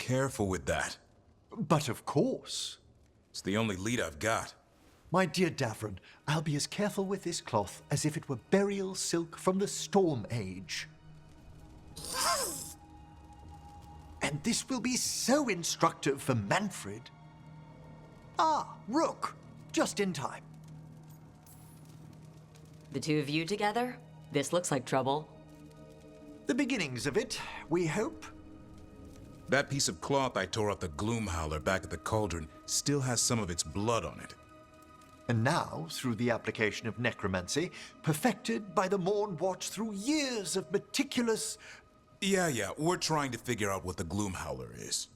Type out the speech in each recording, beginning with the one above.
Careful with that. But of course. It's the only lead I've got. My dear Davron, I'll be as careful with this cloth as if it were burial silk from the Storm Age. And this will be so instructive for Manfred. Ah, Rook, just in time. The two of you together? This looks like trouble. The beginnings of it, we hope. That piece of cloth I tore off the Gloom Howler back at the cauldron still has some of its blood on it. And now, through the application of necromancy, perfected by the Morn Watch through years of meticulous... Yeah, we're trying to figure out what the Gloom Howler is.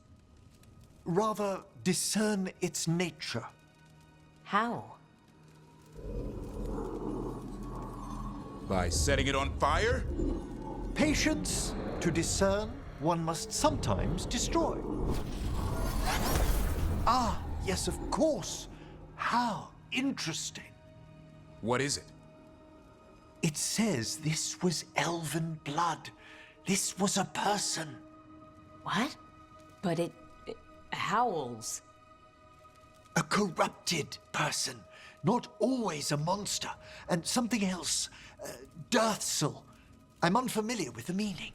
Rather, discern its nature. How? By setting it on fire? Patience. To discern, one must sometimes destroy. Ah, yes, of course. How interesting. What is it? It says this was elven blood. This was a person. What? But it howls. A corrupted person. Not always a monster. And something else. Deathsel. I'm unfamiliar with the meaning.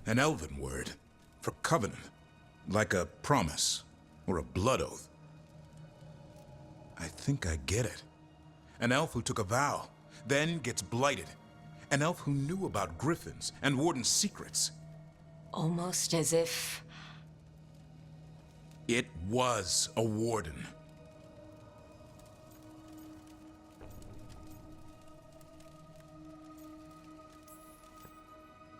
An elven word. For covenant. Like a promise. Or a blood oath. I think I get it. An elf who took a vow. Then gets blighted. An elf who knew about Griffons and Warden's secrets. Almost as if... It was a Warden.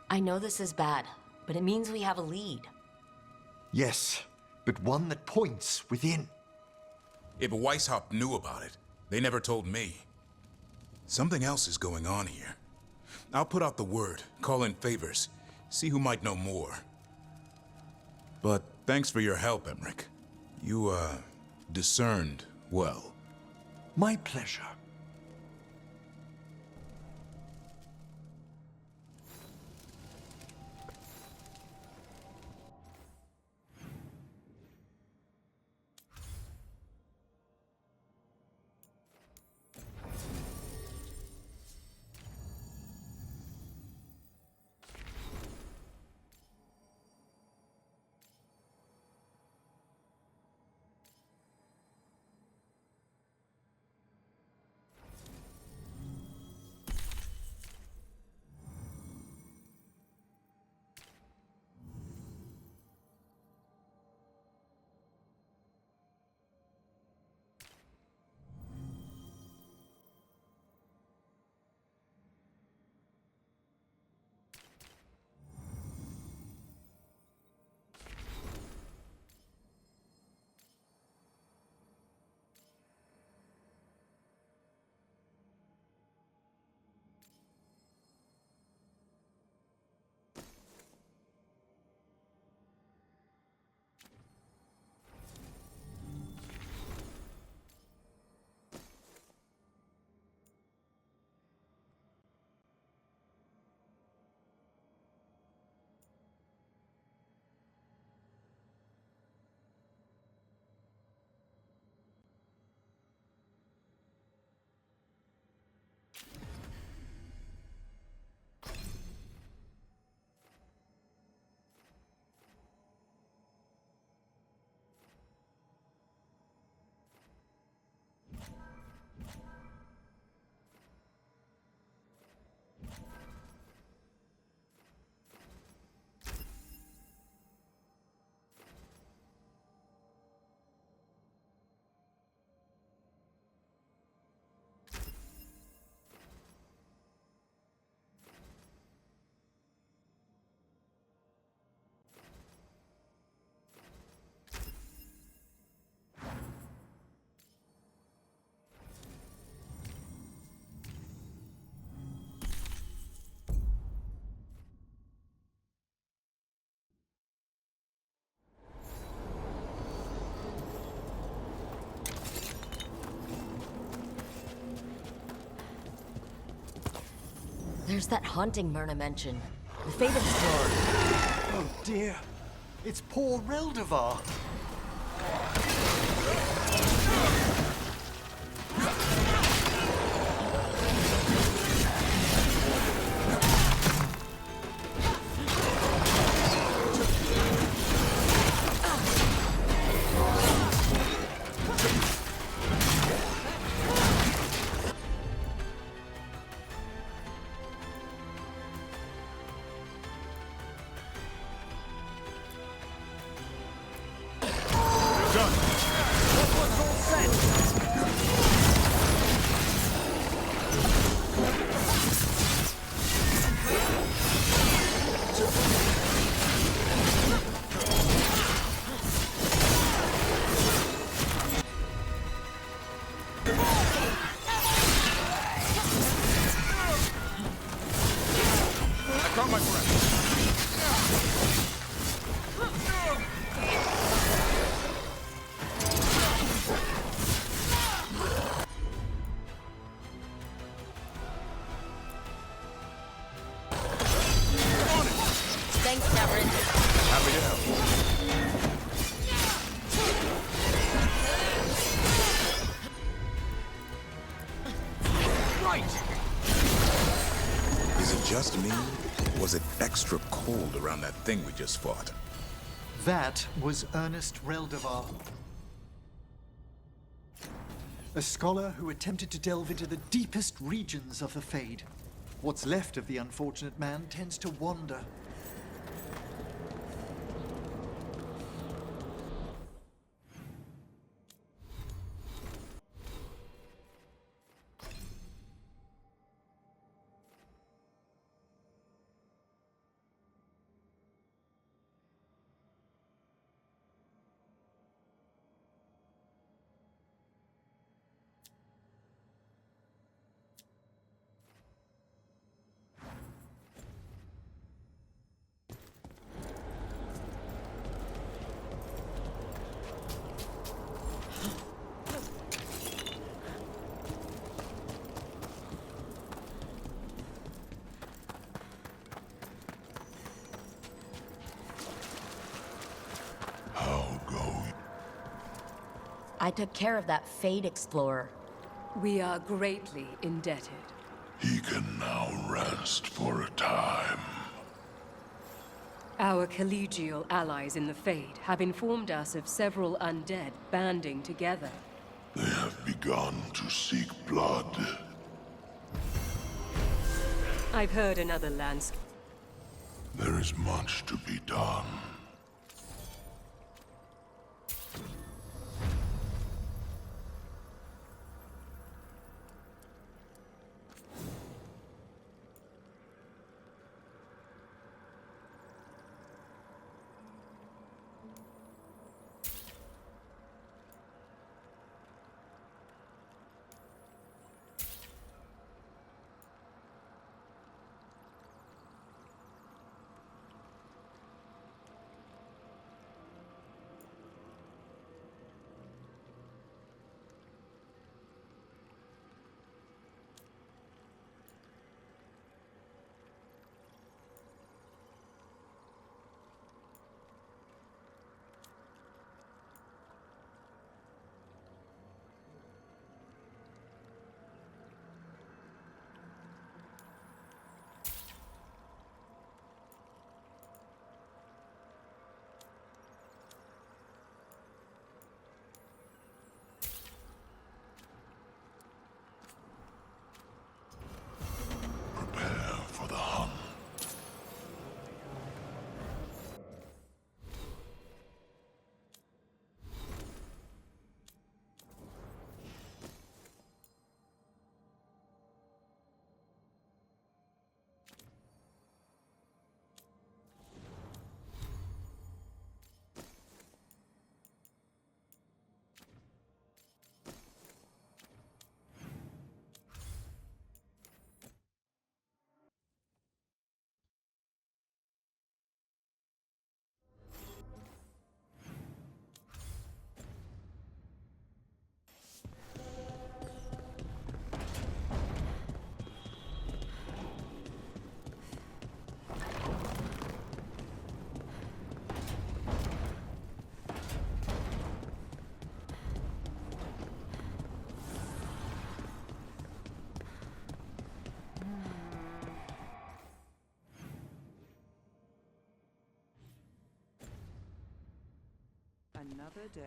I know this is bad, but it means we have a lead. Yes, but one that points within. If Weishaupt knew about it, they never told me. Something else is going on here. I'll put out the word, call in favors, see who might know more. But thanks for your help, Emmerich. You, discerned well. My pleasure. There's that haunting Myrna mentioned. The fate of Storm. Oh dear. It's poor Reldevar. Thanks, Cameron. Happy to help. Right! Is it just me? Or was it extra cold around that thing we just fought? That was Ernest Reldevar. A scholar who attempted to delve into the deepest regions of the Fade. What's left of the unfortunate man tends to wander. I took care of that Fade Explorer. We are greatly indebted. He can now rest for a time. Our collegial allies in the Fade have informed us of several undead banding together. They have begun to seek blood. I've heard another landscape. There is much to be done. another day.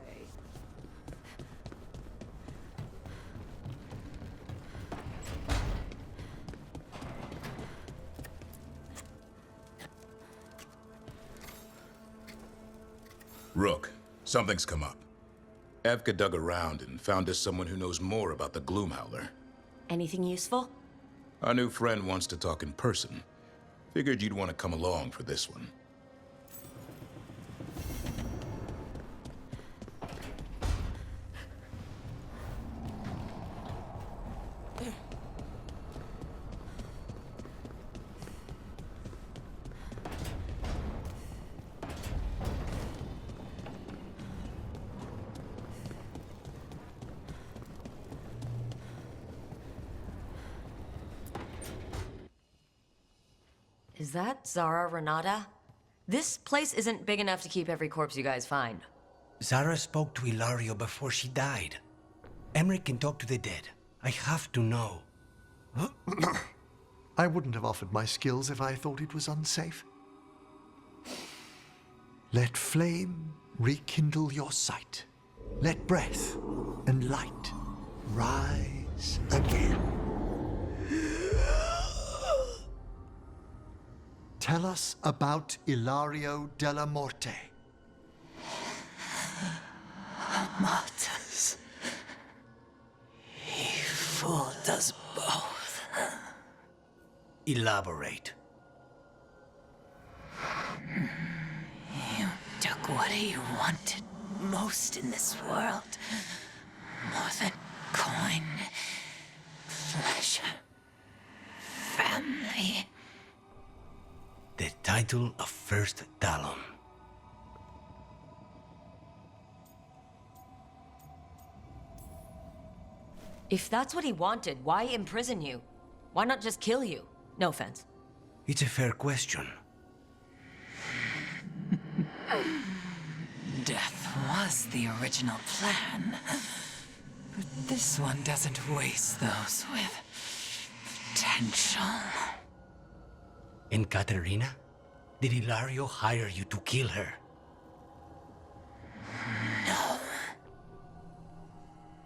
Rook, something's come up. Evka dug around and found us someone who knows more about the Gloomhowler. Anything useful? Our new friend wants to talk in person. Figured you'd want to come along for this one. Is that Zara Renata? This place isn't big enough to keep every corpse you guys find. Zara spoke to Ilario before she died. Emmerich can talk to the dead. I have to know. I wouldn't have offered my skills if I thought it was unsafe. Let flame rekindle your sight. Let breath and light rise again. Tell us about Ilario della Morte. Martyrs. He fooled us both. Elaborate. You took what he wanted most in this world. More than coin, pleasure, family. The title of First Talon. If that's what he wanted, why imprison you? Why not just kill you? No offense. It's a fair question. Death was the original plan. But this one doesn't waste those with potential. And Katerina? Did Ilario hire you to kill her? No.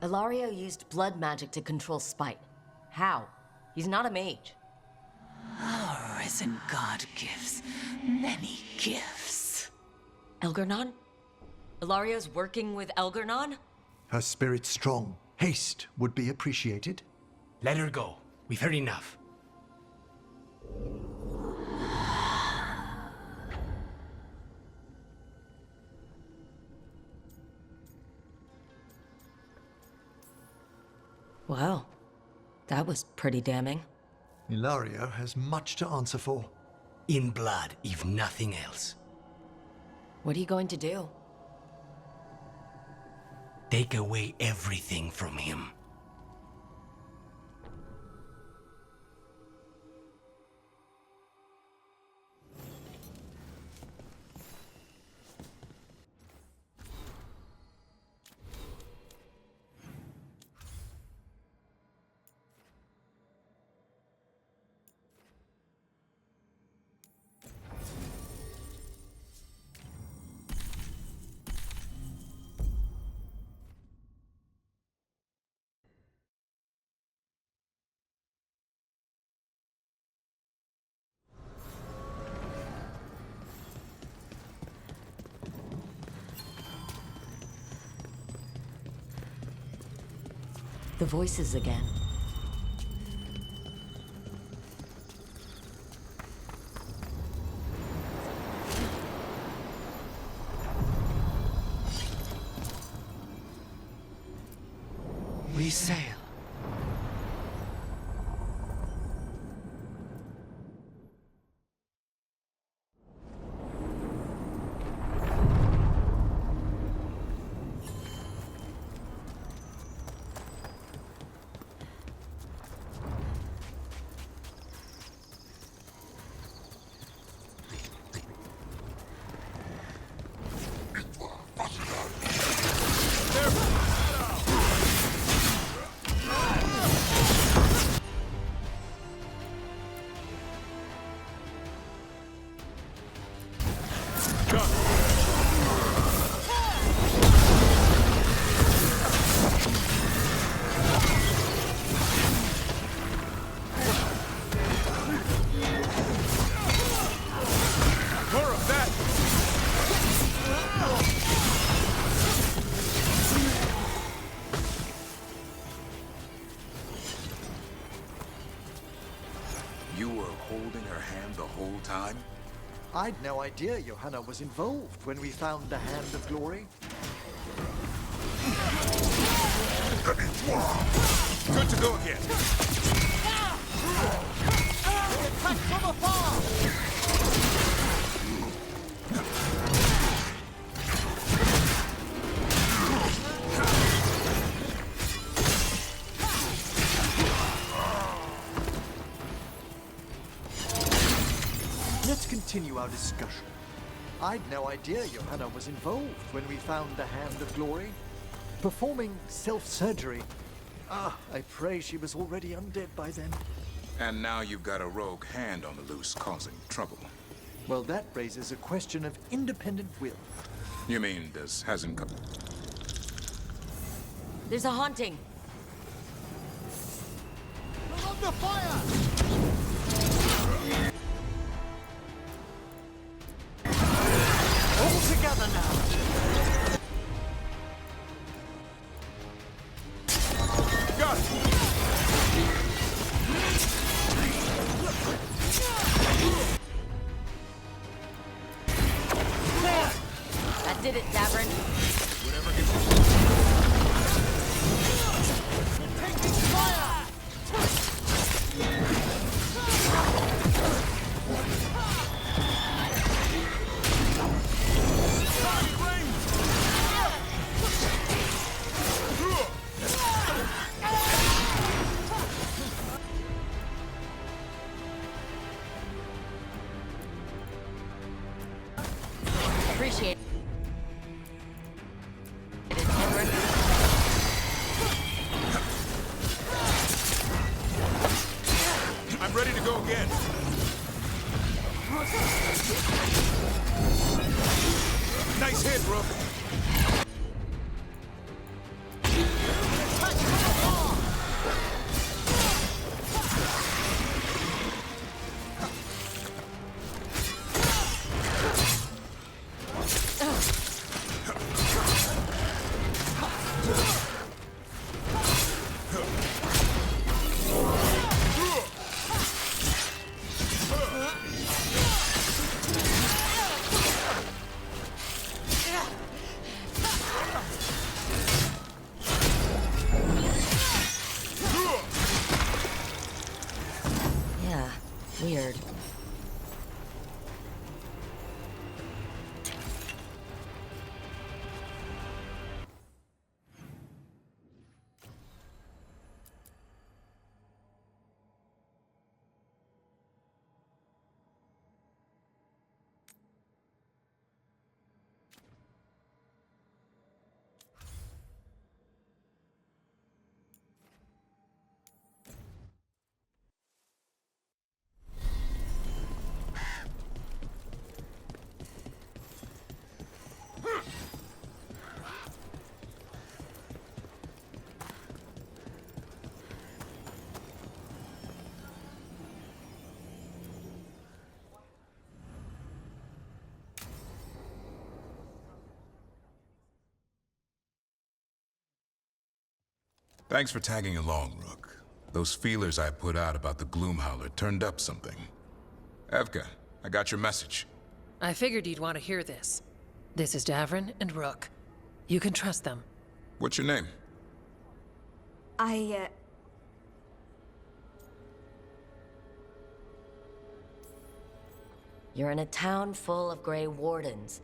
Ilario used blood magic to control spite. How? He's not a mage. Our risen god gives many gifts. Elgernon? Ilario's working with Elgernon? Her spirit's strong. Haste would be appreciated. Let her go. We've heard enough. Well, that was pretty damning. Ilario has much to answer for. In blood, if nothing else. What are you going to do? Take away everything from him. The voices again. We sail. holding her hand the whole time? I'd no idea Johanna was involved when we found the Hand of Glory. Good to go again. Attack from afar! Let's continue our discussion. I'd no idea Johanna was involved when we found the Hand of Glory. Performing self-surgery. I pray she was already undead by then. And now you've got a rogue hand on the loose causing trouble. Well, that raises a question of independent will. You mean, hasn't come... There's a haunting. We're under fire! All together now! Got it! That did it, Davern. Whatever gets... Taking fire! Appreciate it, Edward. I'm ready to go again. Nice hit, Rook. Yeah, weird. Thanks for tagging along, Rook. Those feelers I put out about the Gloomhowler turned up something. Evka, I got your message. I figured you'd want to hear this. This is Davern and Rook. You can trust them. What's your name? You're in a town full of Grey Wardens.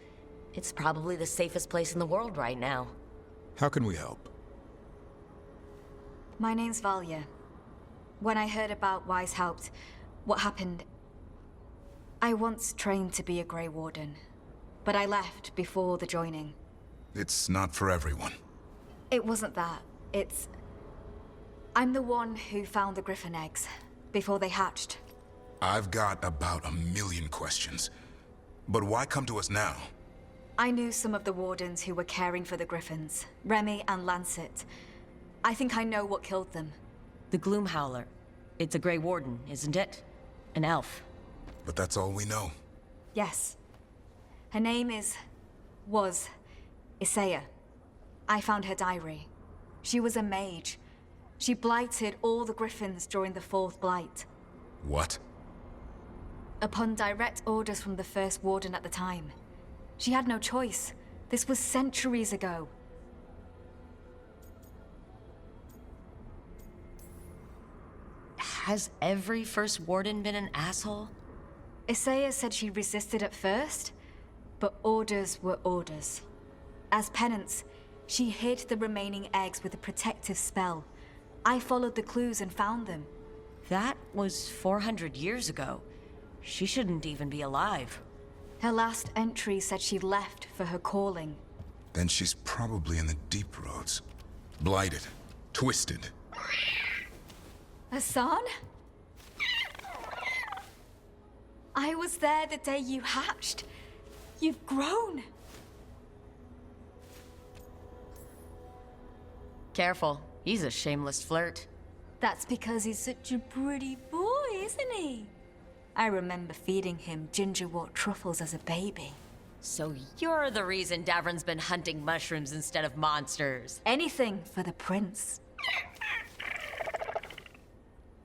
It's probably the safest place in the world right now. How can we help? My name's Valya. When I heard about Weishaupt, what happened... I once trained to be a Grey Warden, but I left before the joining. It's not for everyone. It wasn't that. It's... I'm the one who found the Griffon eggs, before they hatched. I've got about 1,000,000 questions. But why come to us now? I knew some of the Wardens who were caring for the Griffons, Remy and Lancet. I think I know what killed them. The Gloomhowler. It's a Grey Warden, isn't it? An elf. But that's all we know. Yes. Her name was Isaiah. I found her diary. She was a mage. She blighted all the Griffons during the Fourth Blight. What? upon direct orders from the First Warden at the time. She had no choice. This was centuries ago. Has every First Warden been an asshole? Isaiah said she resisted at first, but orders were orders. As penance, she hid the remaining eggs with a protective spell. I followed the clues and found them. That was 400 years ago. She shouldn't even be alive. Her last entry said she left for her calling. Then she's probably in the deep roads. Blighted. Twisted. Hassan? I was there the day you hatched. You've grown. Careful, he's a shameless flirt. That's because he's such a pretty boy, isn't he? I remember feeding him gingerwort truffles as a baby. So you're the reason Davron's been hunting mushrooms instead of monsters. Anything for the prince.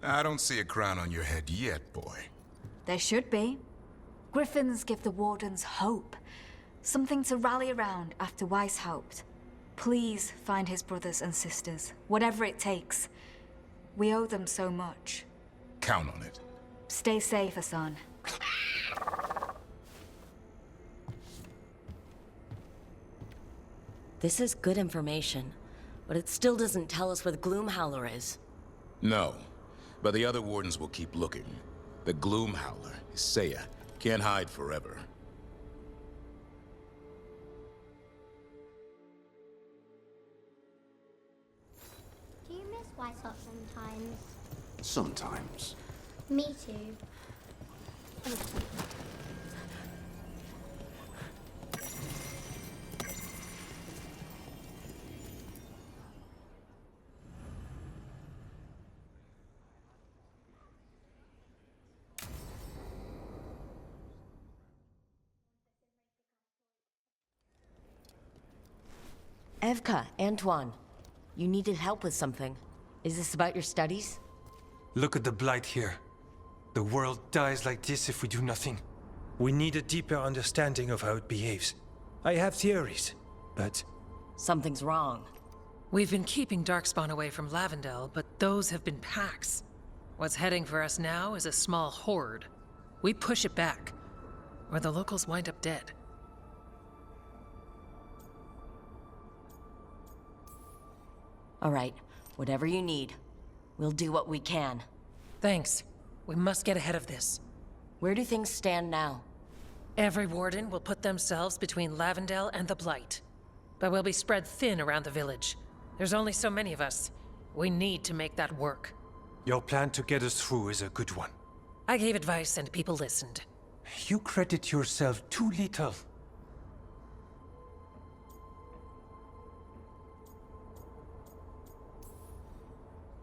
I don't see a crown on your head yet, boy. There should be. Griffons give the Wardens hope. Something to rally around after Weishaupt. Please find his brothers and sisters, whatever it takes. We owe them so much. Count on it. Stay safe, Hassan. This is good information, but it still doesn't tell us where the Gloomhowler is. No, but the other wardens will keep looking. The Gloomhowler, Isaiah, can't hide forever. Do you miss Weishaupt sometimes? Sometimes. Me too. Evka, Antoine, you needed help with something. Is this about your studies? Look at the blight here. The world dies like this if we do nothing. We need a deeper understanding of how it behaves. I have theories, but... Something's wrong. We've been keeping Darkspawn away from Lavendel, but those have been packs. What's heading for us now is a small horde. We push it back, or the locals wind up dead. All right, whatever you need. We'll do what we can. Thanks. We must get ahead of this. Where do things stand now? Every warden will put themselves between Lavendel and the Blight. But we'll be spread thin around the village. There's only so many of us. We need to make that work. Your plan to get us through is a good one. I gave advice and people listened. You credit yourself too little.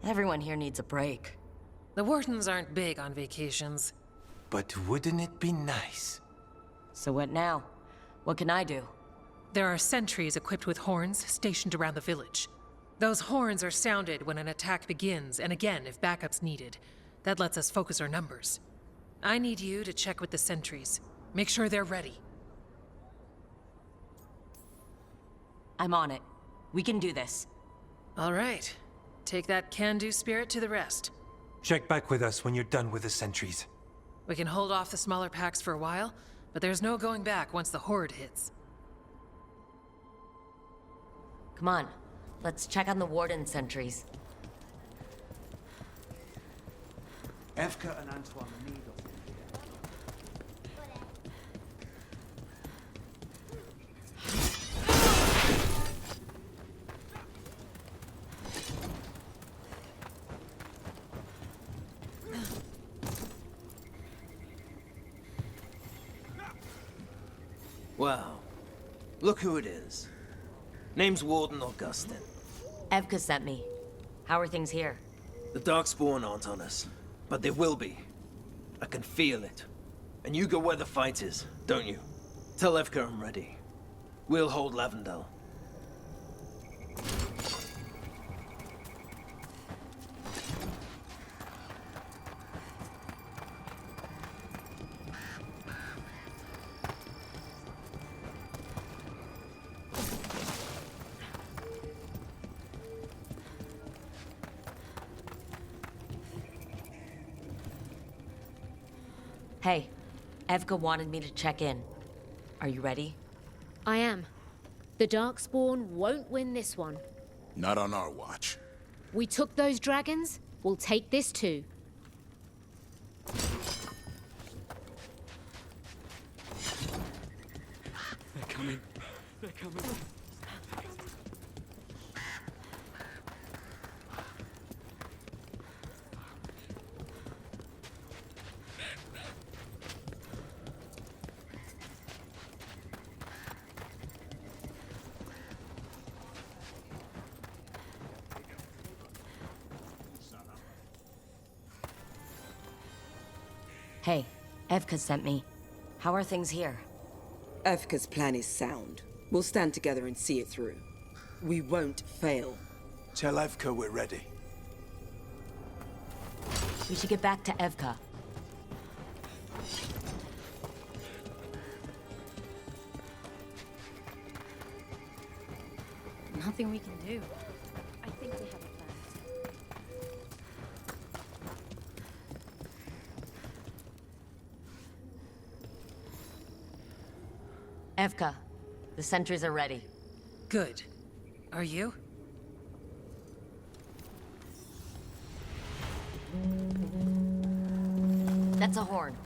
Everyone here needs a break. The wardens aren't big on vacations. But wouldn't it be nice? So what now? What can I do? There are sentries equipped with horns stationed around the village. Those horns are sounded when an attack begins, and again if backup's needed. That lets us focus our numbers. I need you to check with the sentries. Make sure they're ready. I'm on it. We can do this. All right. Take that can-do spirit to the rest. Check back with us when you're done with the sentries. We can hold off the smaller packs for a while, but there's no going back once the horde hits. Come on, let's check on the warden sentries. Evka and Antoine need us in here. Wow. Look who it is. Name's Warden Augustin. Evka sent me. How are things here? The Darkspawn aren't on us, but they will be. I can feel it. And you go where the fight is, don't you? Tell Evka I'm ready. We'll hold Lavendel. Hey, Evka wanted me to check in. Are you ready? I am. The Darkspawn won't win this one. Not on our watch. We took those dragons, we'll take this too. They're coming. They're coming. Hey, Evka sent me. How are things here? Evka's plan is sound. We'll stand together and see it through. We won't fail. Tell Evka we're ready. We should get back to Evka. Nothing we can do. I think we have a plan. Evka, the sentries are ready. Good. Are you? That's a horn.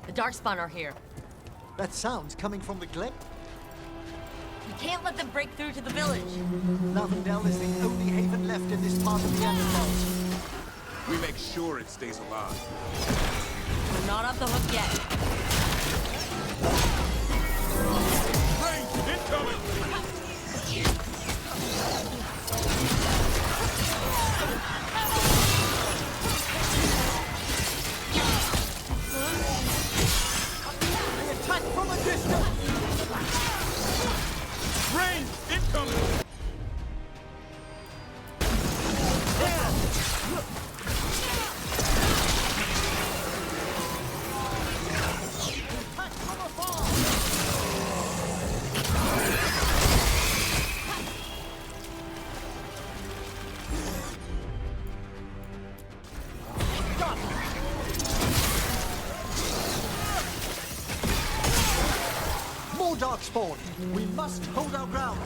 The Darkspawn are here. That sound's coming from the glen. We can't let them break through to the village. Lavendel is the only haven left in this part of the Neanderthals. We make sure it stays alive. We're not off the hook yet. Rain, incoming! They attack from a distance! Rain, incoming! More Darkspawn! We must hold our ground!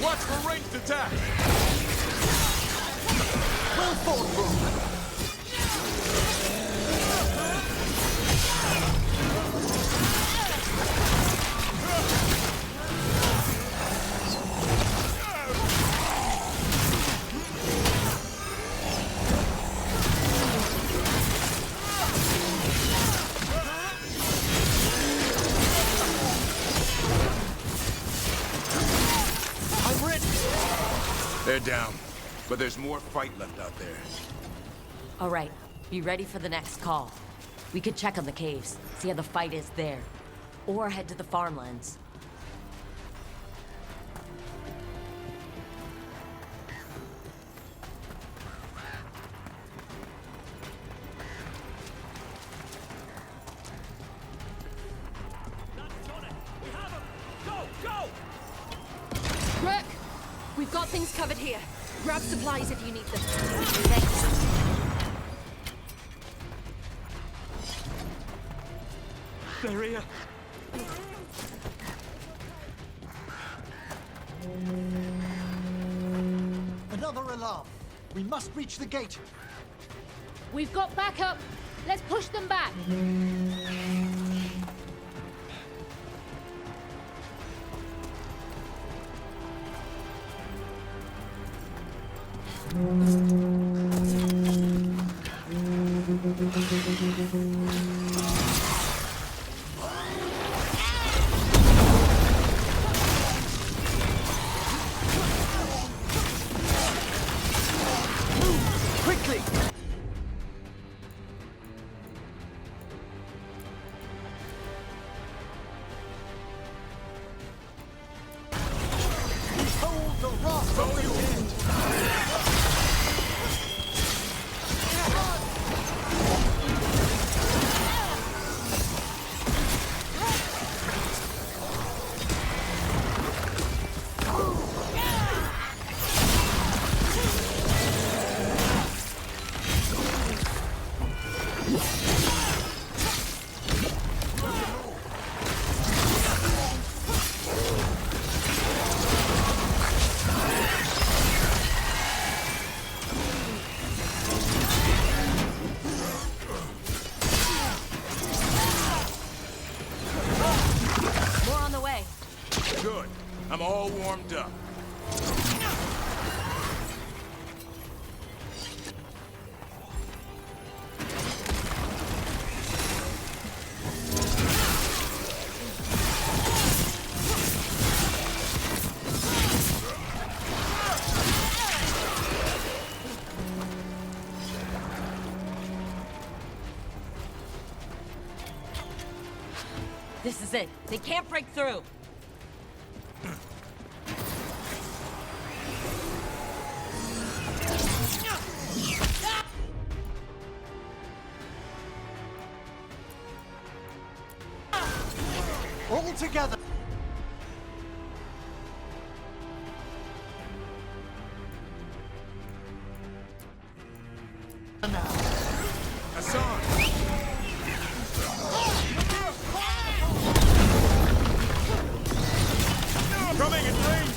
Watch for ranged attack! Well fought, Brooke! They're down, but there's more fight left out there. All right, be ready for the next call. We could check on the caves, see how the fight is there. Or head to the farmlands. Rook! We've got things covered here. Grab supplies if you need them. Thanks. They're here. Another alarm. We must reach the gate. We've got backup. Let's push them back. Quickly! Behold the wrath of the dead! I'm all warmed up. This is it. They can't break through. All together! Hassan! Coming in range!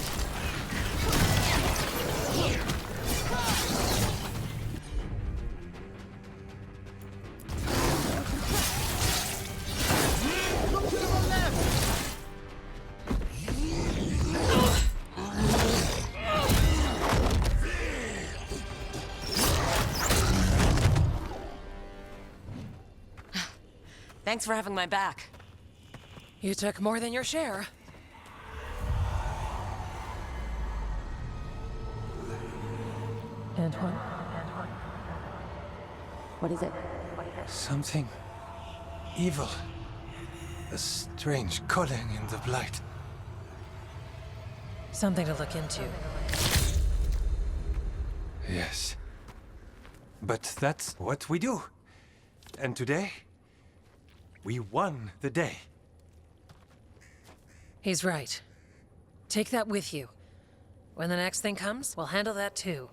Thanks for having my back. You took more than your share. Antoine? What is it? Something evil. A strange calling in the Blight. Something to look into. Yes. But that's what we do. And today, we won the day. He's right. Take that with you. When the next thing comes, we'll handle that too.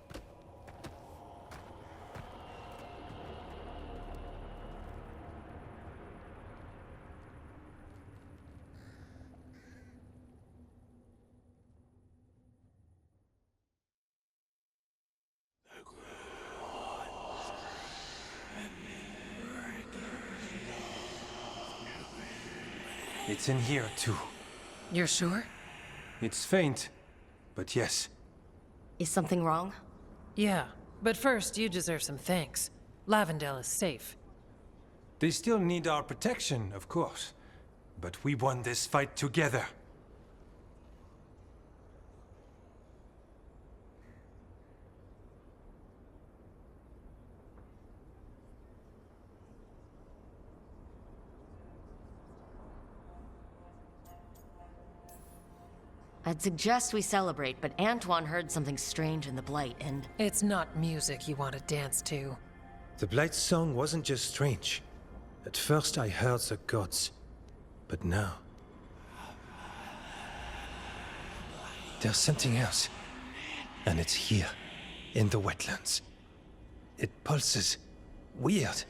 It's in here, too. You're sure? It's faint, but yes. Is something wrong? Yeah, but first you deserve some thanks. Lavendale is safe. They still need our protection, of course. But we won this fight together. I'd suggest we celebrate, but Antoine heard something strange in the Blight, and... It's not music you want to dance to. The Blight's song wasn't just strange. At first I heard the gods. But now... there's something else. And it's here, in the wetlands. It pulses. Weird.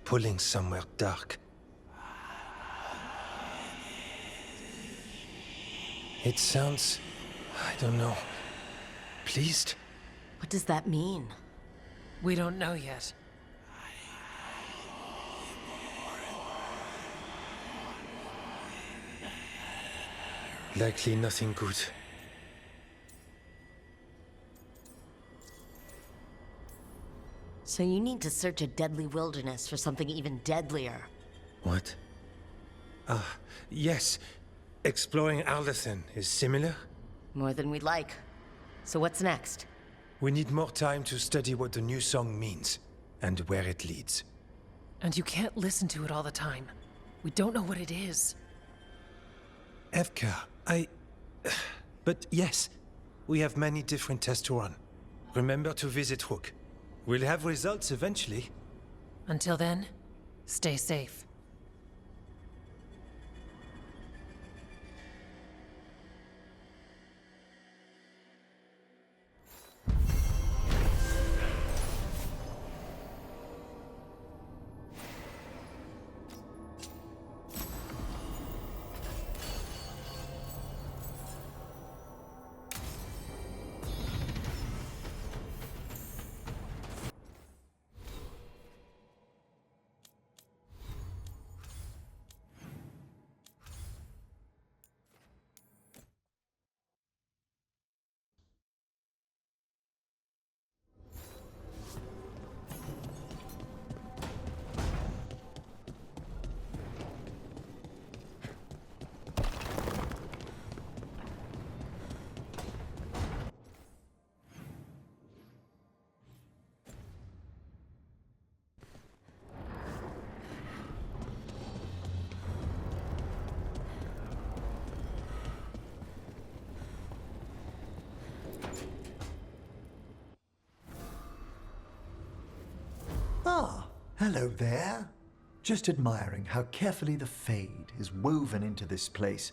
Pulling somewhere dark. It sounds... I don't know... pleased? What does that mean? We don't know yet. Likely nothing good. So you need to search a deadly wilderness for something even deadlier. What? Yes. Exploring Arlethan is similar? More than we'd like. So what's next? We need more time to study what the new song means, and where it leads. And you can't listen to it all the time. We don't know what it is. Evka, But yes, we have many different tests to run. Remember to visit Rook. We'll have results eventually. Until then, stay safe. Hello there. Just admiring how carefully the Fade is woven into this place,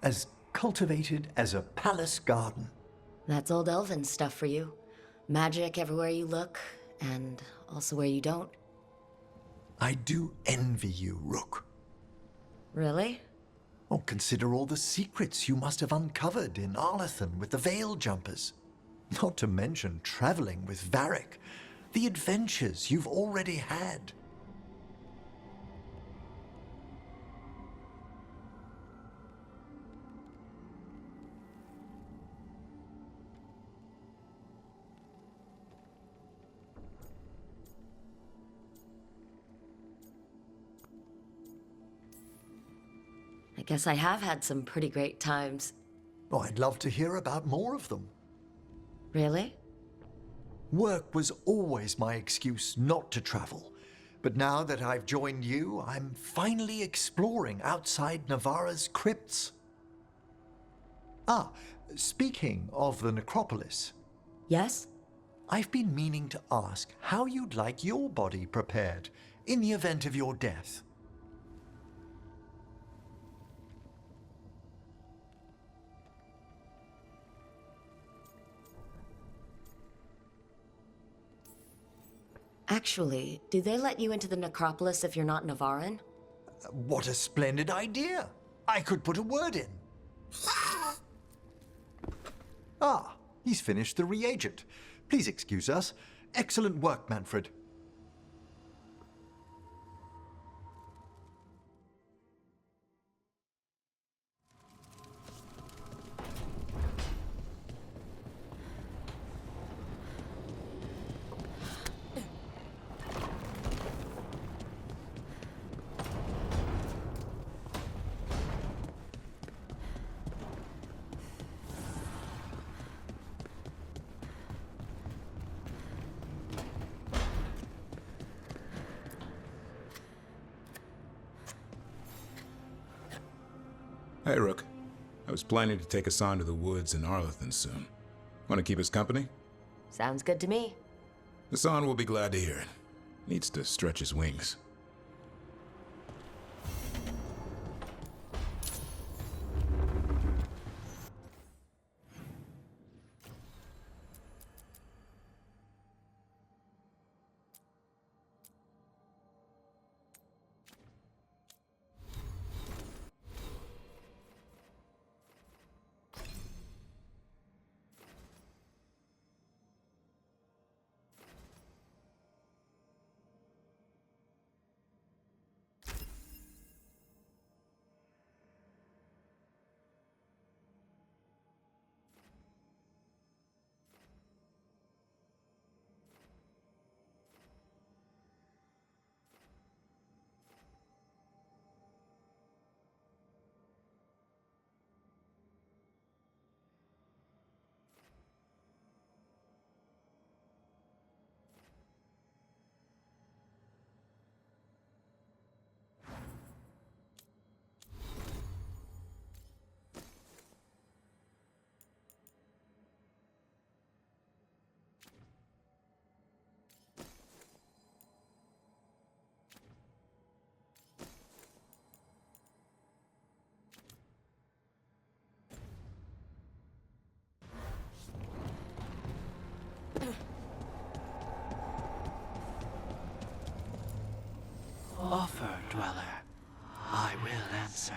as cultivated as a palace garden. That's old elven stuff for you. Magic everywhere you look, and also where you don't. I do envy you, Rook. Really? Oh, consider all the secrets you must have uncovered in Arlathan with the Veil Jumpers. Not to mention traveling with Varric. The adventures you've already had. I guess I have had some pretty great times. Oh, I'd love to hear about more of them. Really? Work was always my excuse not to travel. But now that I've joined you, I'm finally exploring outside Navarra's crypts. Ah, speaking of the necropolis. Yes? I've been meaning to ask how you'd like your body prepared in the event of your death. Actually, do they let you into the necropolis if you're not Navarran? What a splendid idea! I could put a word in. Ah, he's finished the reagent. Please excuse us. Excellent work, Manfred. Hey, Rook. I was planning to take us on to the woods in Arlathan soon. Want to keep us company? Sounds good to me. Hassan will be glad to hear it. Needs to stretch his wings. Offer, Dweller. I will answer.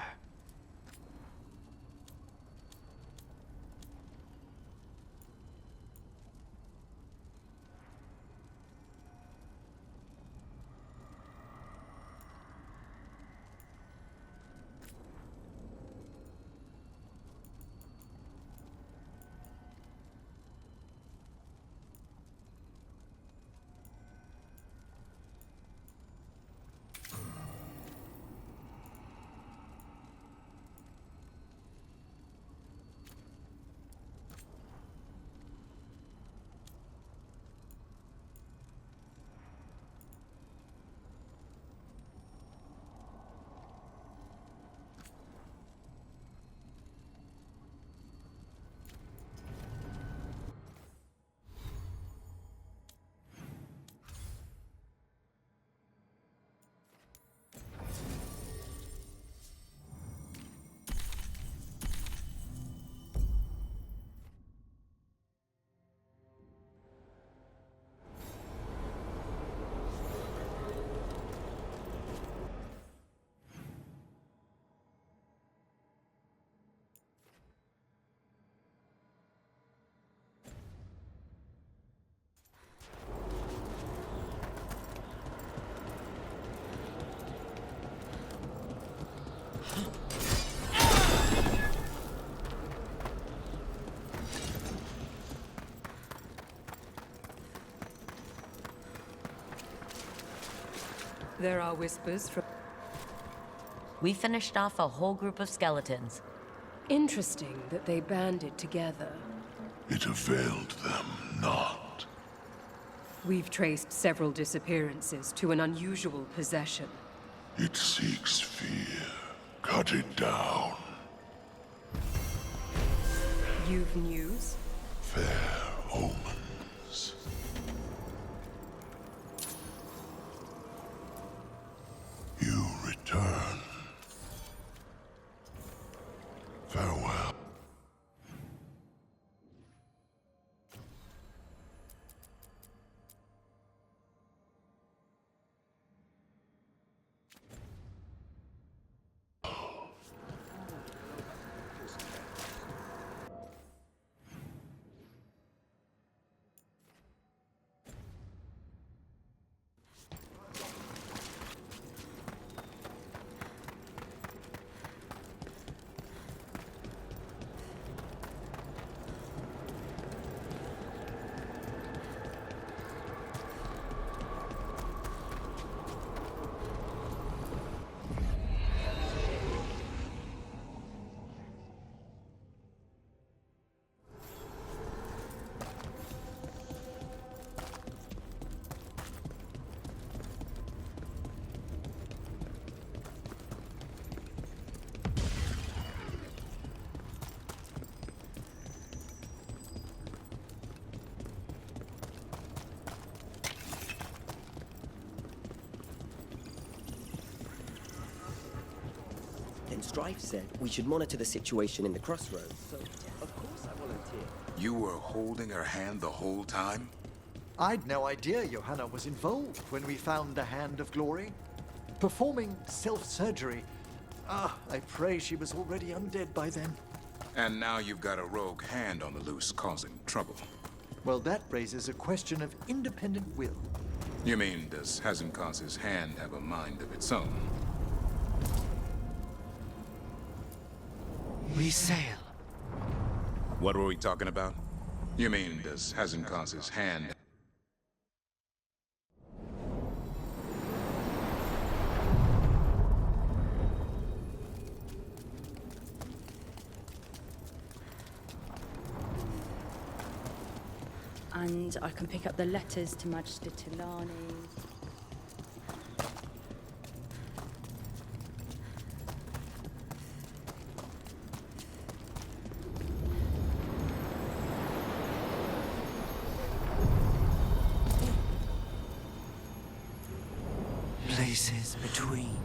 There are whispers from... We finished off a whole group of skeletons. Interesting that they banded together. It availed them not. We've traced several disappearances to an unusual possession. It seeks fear. Cut it down. You've news? Fair omens. You return. Farewell. Then Strife said we should monitor the situation in the crossroads, so of course I volunteered. You were holding her hand the whole time? I'd no idea Johanna was involved when we found the Hand of Glory. Performing self-surgery. I pray she was already undead by then. And now you've got a rogue hand on the loose causing trouble. Well, that raises a question of independent will. You mean, does Hazenkaz's hand have a mind of its own? We sail. What were we talking about? You mean, does Hazenkaz's hand... And I can pick up the letters to Magister Tilani. Places between.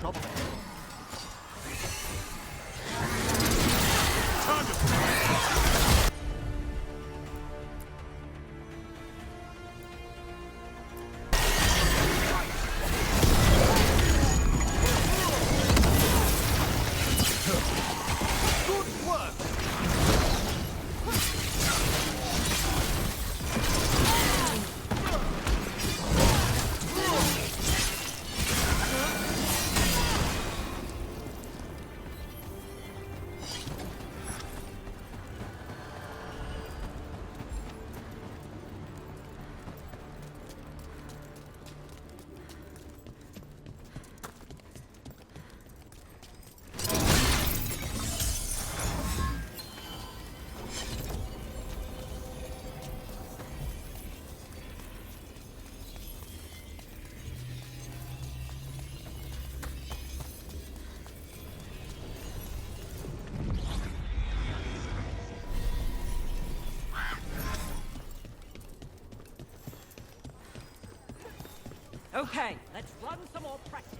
Trouble. Okay, let's run some more practice.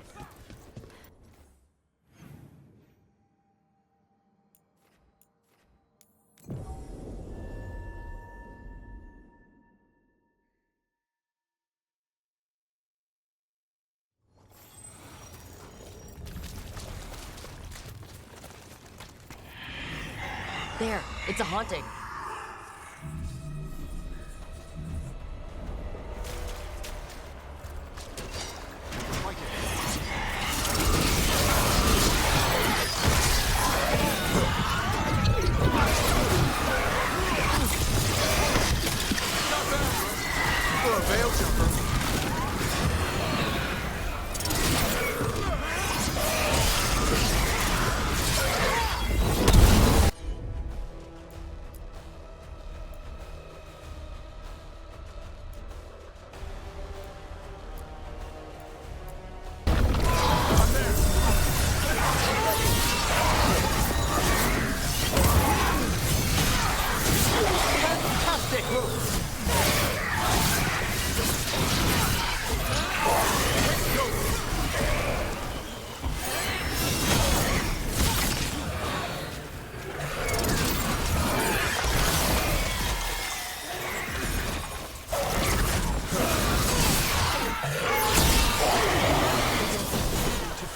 There, it's a haunting. For a veil jumper.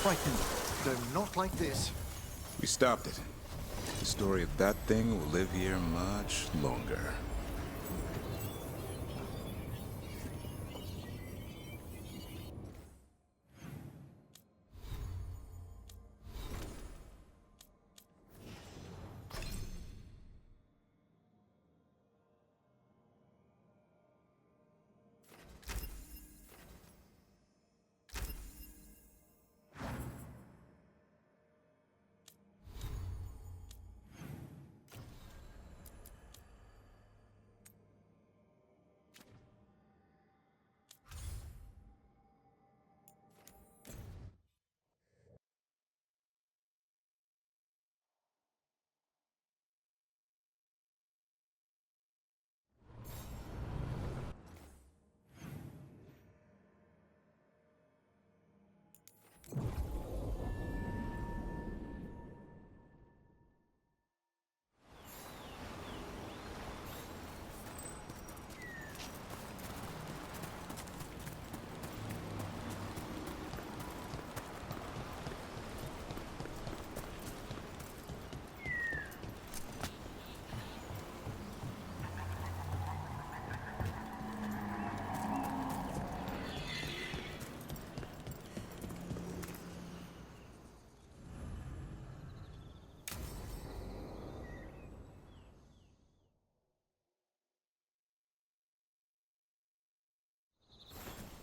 Frightened, though not like this. We stopped it. The story of that thing will live here much longer.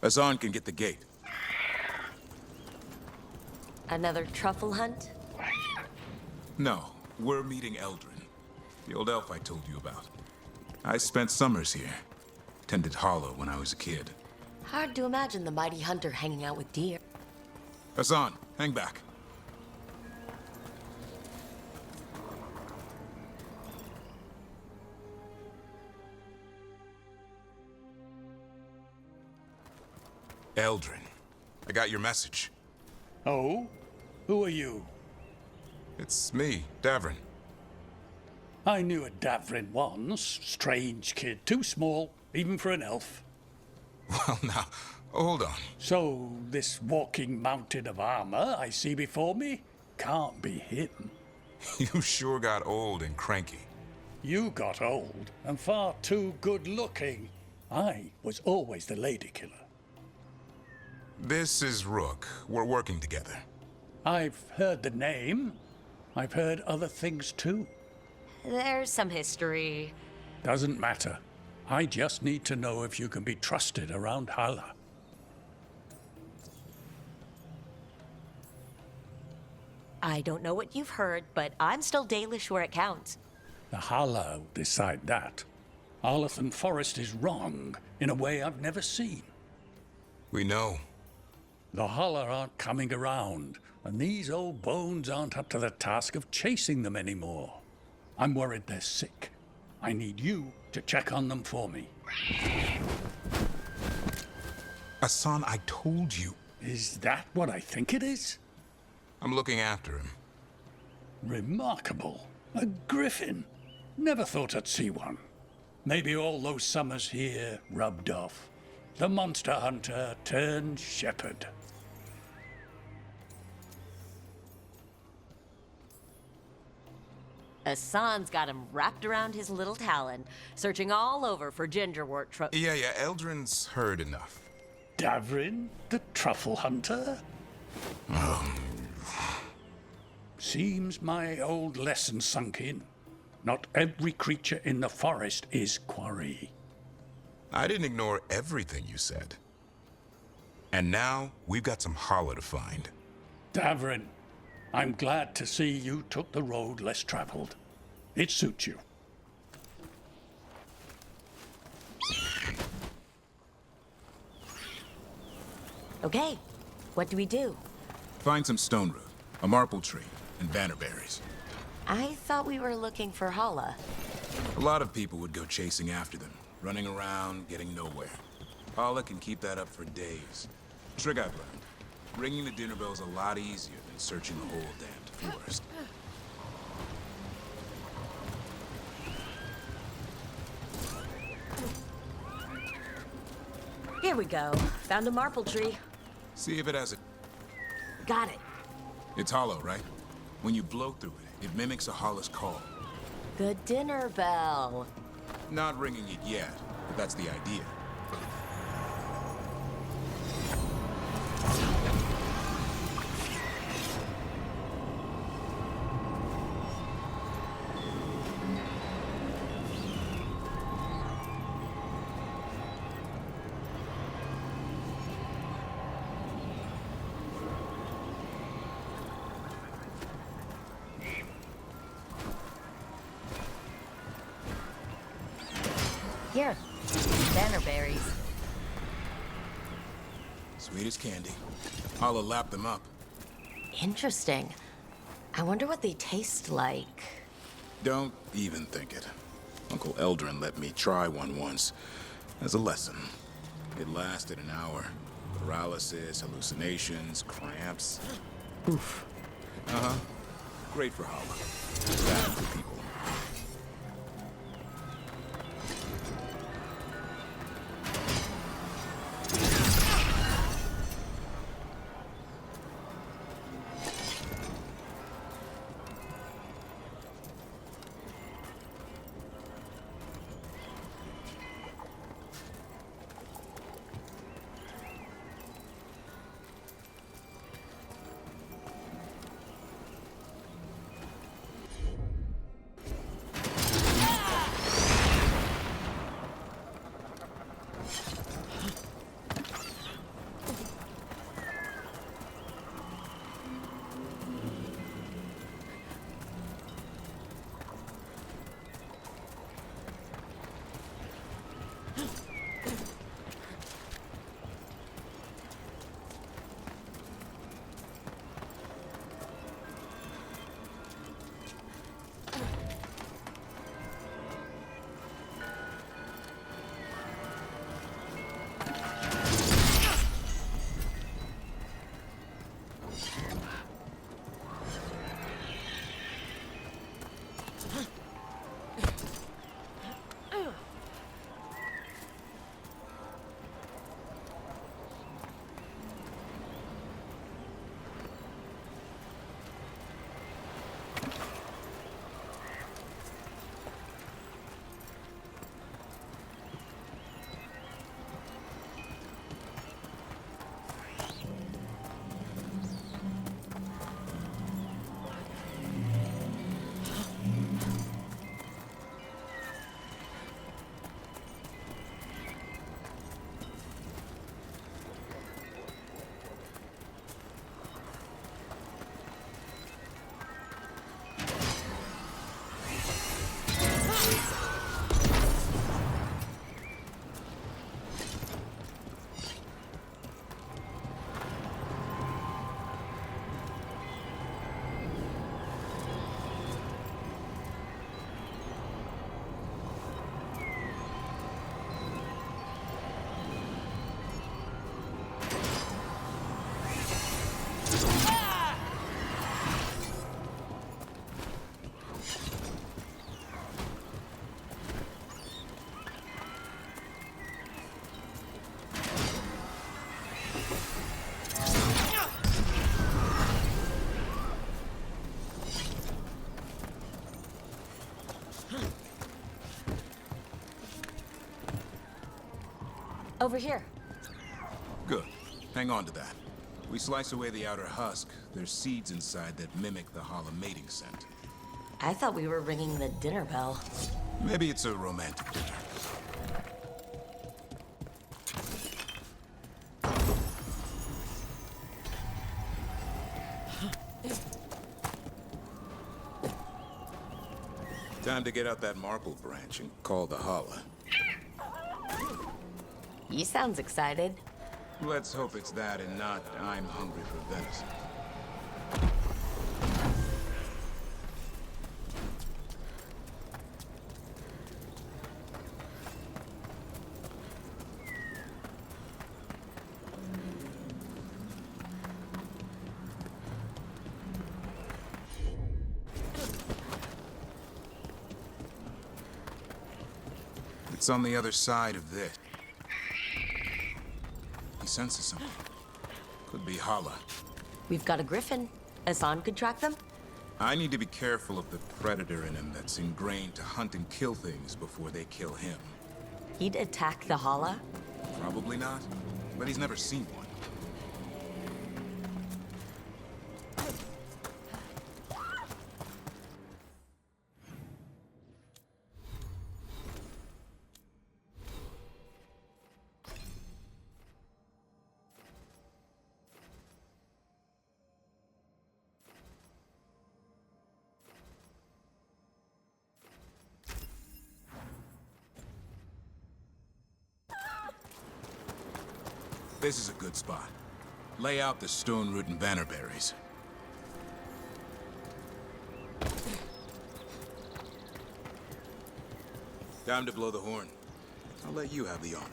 Hassan can get the gate. Another truffle hunt? No, we're meeting Eldrin, the old elf I told you about. I spent summers here. Tended Hollow when I was a kid. Hard to imagine the mighty hunter hanging out with deer. Hassan, hang back. Eldrin, I got your message. Oh? Who are you? It's me, Davrin. I knew a Davrin once. Strange kid. Too small, even for an elf. Well, now, hold on. So, this walking mountain of armor I see before me can't be hidden. You sure got old and cranky. You got old and far too good looking. I was always the lady killer. This is Rook. We're working together. I've heard the name. I've heard other things too. There's some history. Doesn't matter. I just need to know if you can be trusted around Hala. I don't know what you've heard, but I'm still Dalish where it counts. The Hala will decide that. Arlathan Forest is wrong in a way I've never seen. We know. The Hala aren't coming around, and these old bones aren't up to the task of chasing them anymore. I'm worried they're sick. I need you to check on them for me. Hassan, I told you. Is that what I think it is? I'm looking after him. Remarkable. A griffin. Never thought I'd see one. Maybe all those summers here rubbed off. The monster hunter turned shepherd. Hassan's got him wrapped around his little talon, searching all over for gingerwort Yeah, Eldrin's heard enough. Davrin, the truffle hunter? Seems my old lesson sunk in. Not every creature in the forest is quarry. I didn't ignore everything you said. And now, we've got some holler to find. Davrin, I'm glad to see you took the road less traveled. It suits you. Okay, what do we do? Find some stone root, a marple tree, and bannerberries. I thought we were looking for Hala. A lot of people would go chasing after them, running around, getting nowhere. Paula can keep that up for days. Trick I've learned. Ringing the dinner bell's a lot easier than searching the whole damned forest. Here we go. Found a marple tree. See if it has a... Got it. It's hollow, right? When you blow through it, it mimics a Hala's call. The dinner bell. Not ringing it yet, but that's the idea. Here, bannerberries. Sweet as candy. Hala lapped them up. Interesting. I wonder what they taste like. Don't even think it. Uncle Eldrin let me try one once, as a lesson. It lasted an hour. Paralysis, hallucinations, cramps. Oof. Uh-huh. Great for Hala. Bad for people. Over here. Good. Hang on to that. We slice away the outer husk. There's seeds inside that mimic the Hala mating scent. I thought we were ringing the dinner bell. Maybe it's a romantic dinner. Time to get out that marble branch and call the Hala. He sounds excited. Let's hope it's that and not I'm hungry for venison. It's on the other side of this. He senses something. Could be Hala. We've got a Griffin. Hassan could track them? I need to be careful of the predator in him that's ingrained to hunt and kill things before they kill him. He'd attack the Hala? Probably not, but he's never seen one. This is a good spot. Lay out the stone root and bannerberries. Time to blow the horn. I'll let you have the honor.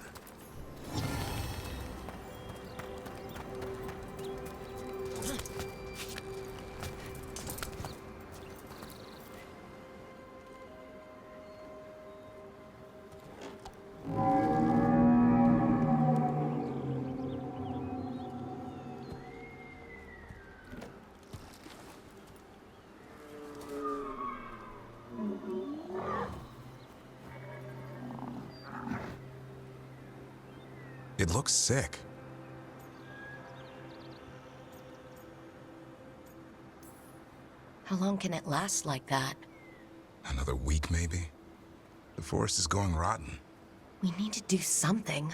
It looks sick. How long can it last like that? Another week, maybe? The forest is going rotten. We need to do something.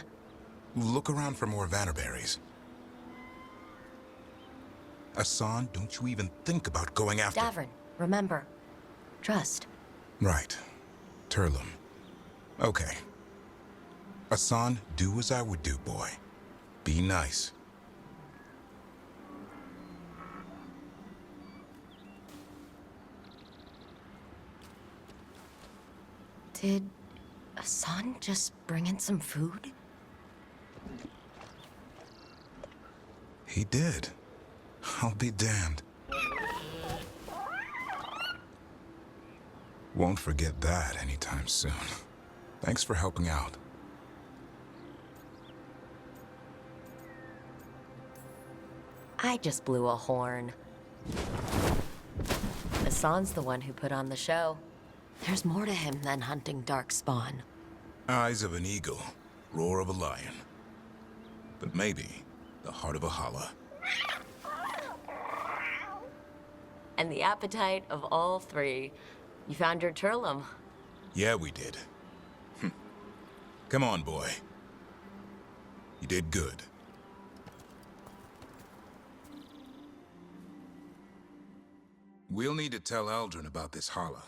Look around for more vannerberries. Hassan, don't you even think about going after... Davern, remember. Trust. Right. Turlum. Okay. Hassan, do as I would do, boy. Be nice. Did Hassan just bring in some food? He did. I'll be damned. Won't forget that anytime soon. Thanks for helping out. I just blew a horn. Hassan's the one who put on the show. There's more to him than hunting darkspawn. Eyes of an eagle, roar of a lion. But maybe the heart of a Hala. And the appetite of all three. You found your Turlum. Yeah, we did. Come on, boy. You did good. We'll need to tell Eldrin about this Hala.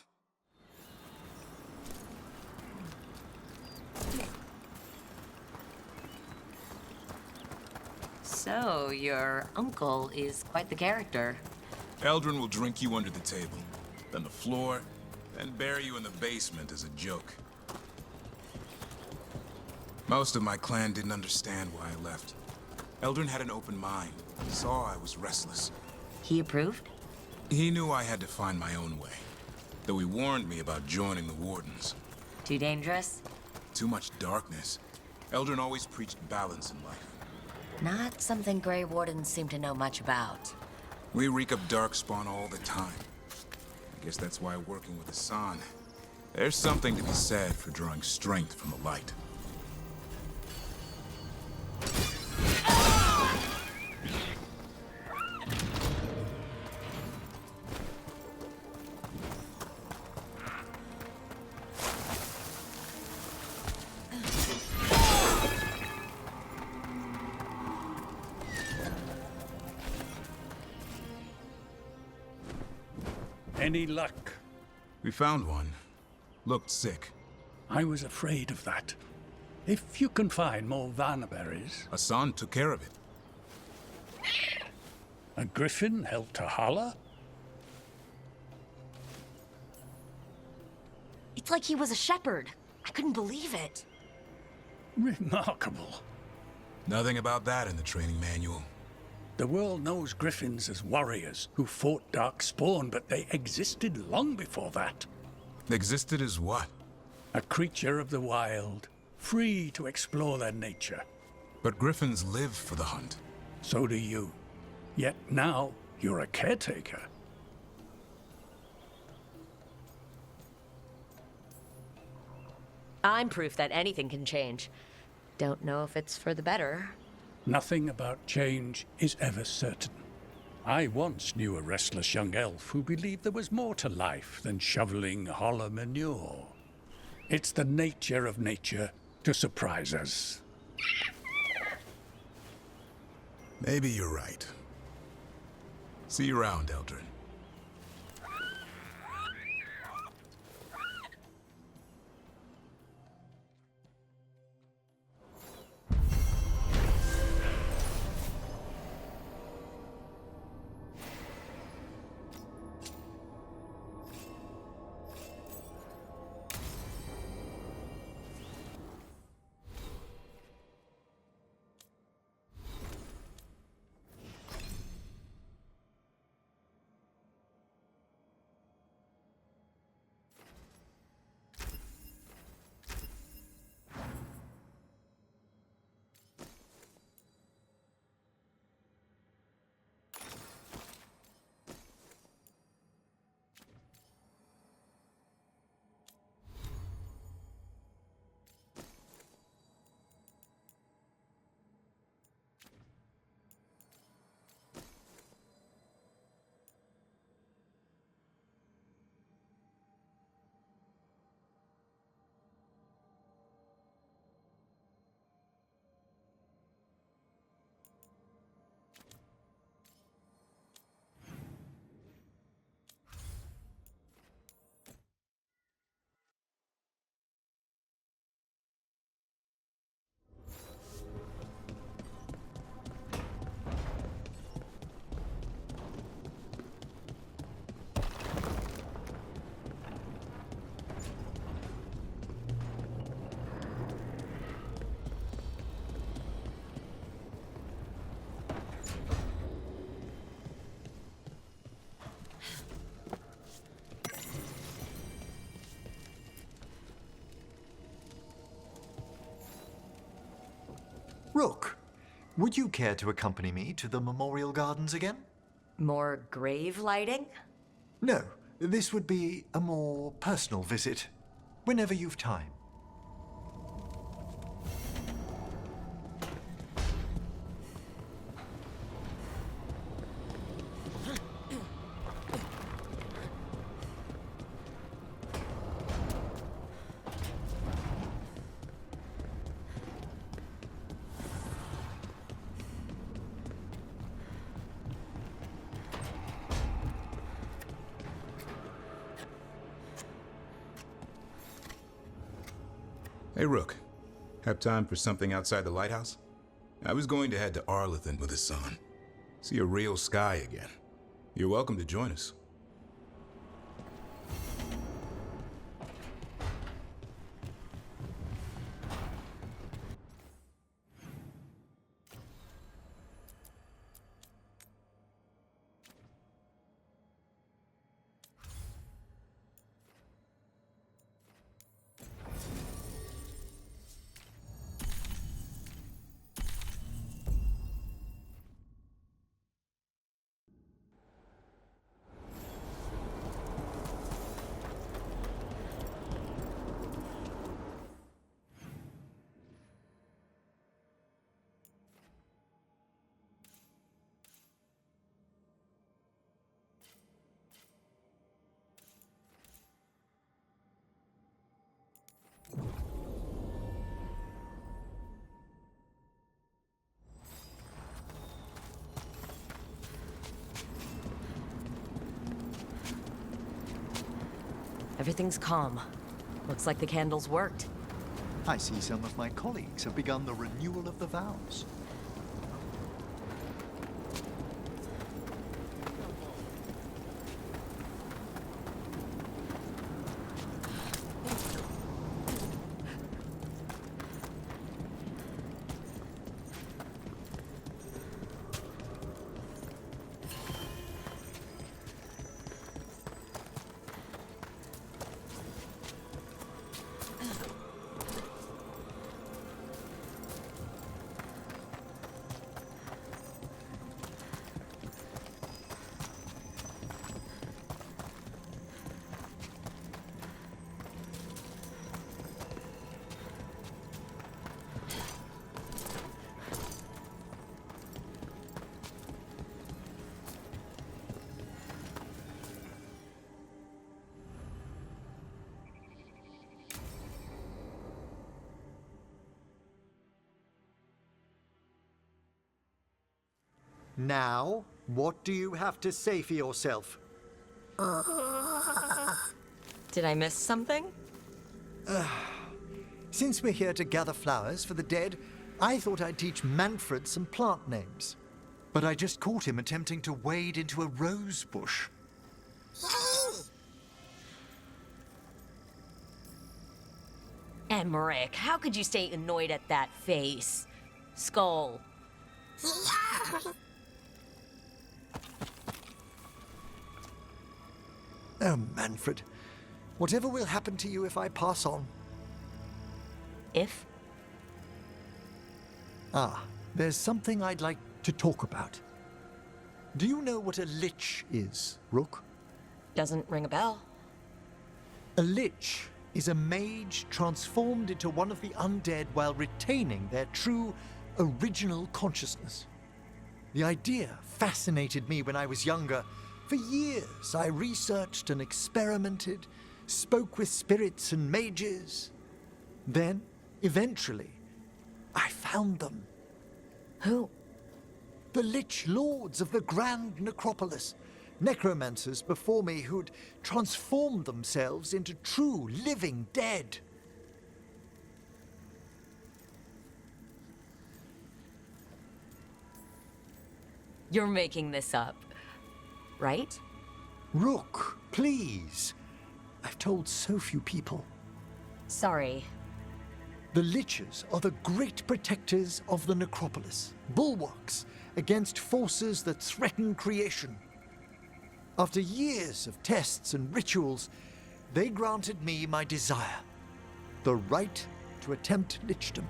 So, your uncle is quite the character. Eldrin will drink you under the table, then the floor, then bury you in the basement as a joke. Most of my clan didn't understand why I left. Eldrin had an open mind, saw I was restless. He approved? He knew I had to find my own way, though he warned me about joining the Wardens. Too dangerous? Too much darkness. Eldrin always preached balance in life. Not something Grey Wardens seem to know much about. We reek of darkspawn all the time. I guess that's why working with Hassan, there's something to be said for drawing strength from the light. Any luck? We found one. Looked sick. I was afraid of that. If you can find more Vanaberries... Hassan took care of it. A griffin helped to holler? It's like he was a shepherd. I couldn't believe it. Remarkable. Nothing about that in the training manual. The world knows griffins as warriors who fought Darkspawn, but they existed long before that. Existed as what? A creature of the wild, free to explore their nature. But griffins live for the hunt. So do you. Yet now, you're a caretaker. I'm proof that anything can change. Don't know if it's for the better. Nothing about change is ever certain. I once knew a restless young elf who believed there was more to life than shoveling hollow manure. It's the nature of nature to surprise us. Maybe you're right. See you around, Eldrin. Rook, would you care to accompany me to the Memorial Gardens again? More grave lighting? No, this would be a more personal visit, whenever you've time. Hey, Rook. Have time for something outside the lighthouse? I was going to head to Arlithan with Hassan. See a real sky again. You're welcome to join us. Everything's calm. Looks like the candles worked. I see some of my colleagues have begun the renewal of the vows. Now, what do you have to say for yourself? Did I miss something? Since we're here to gather flowers for the dead, I thought I'd teach Manfred some plant names. But I just caught him attempting to wade into a rose bush. Emmerich, how could you stay annoyed at that face? Skull. Oh, Manfred. Whatever will happen to you if I pass on? If? There's something I'd like to talk about. Do you know what a lich is, Rook? Doesn't ring a bell. A lich is a mage transformed into one of the undead while retaining their true, original consciousness. The idea fascinated me when I was younger. For years, I researched and experimented, spoke with spirits and mages. Then, eventually, I found them. Who? The Lich Lords of the Grand Necropolis. Necromancers before me who'd transformed themselves into true living dead. You're making this up, right? Rook, please. I've told so few people. Sorry. The Liches are the great protectors of the Necropolis, bulwarks against forces that threaten creation. After years of tests and rituals, they granted me my desire, the right to attempt lichdom.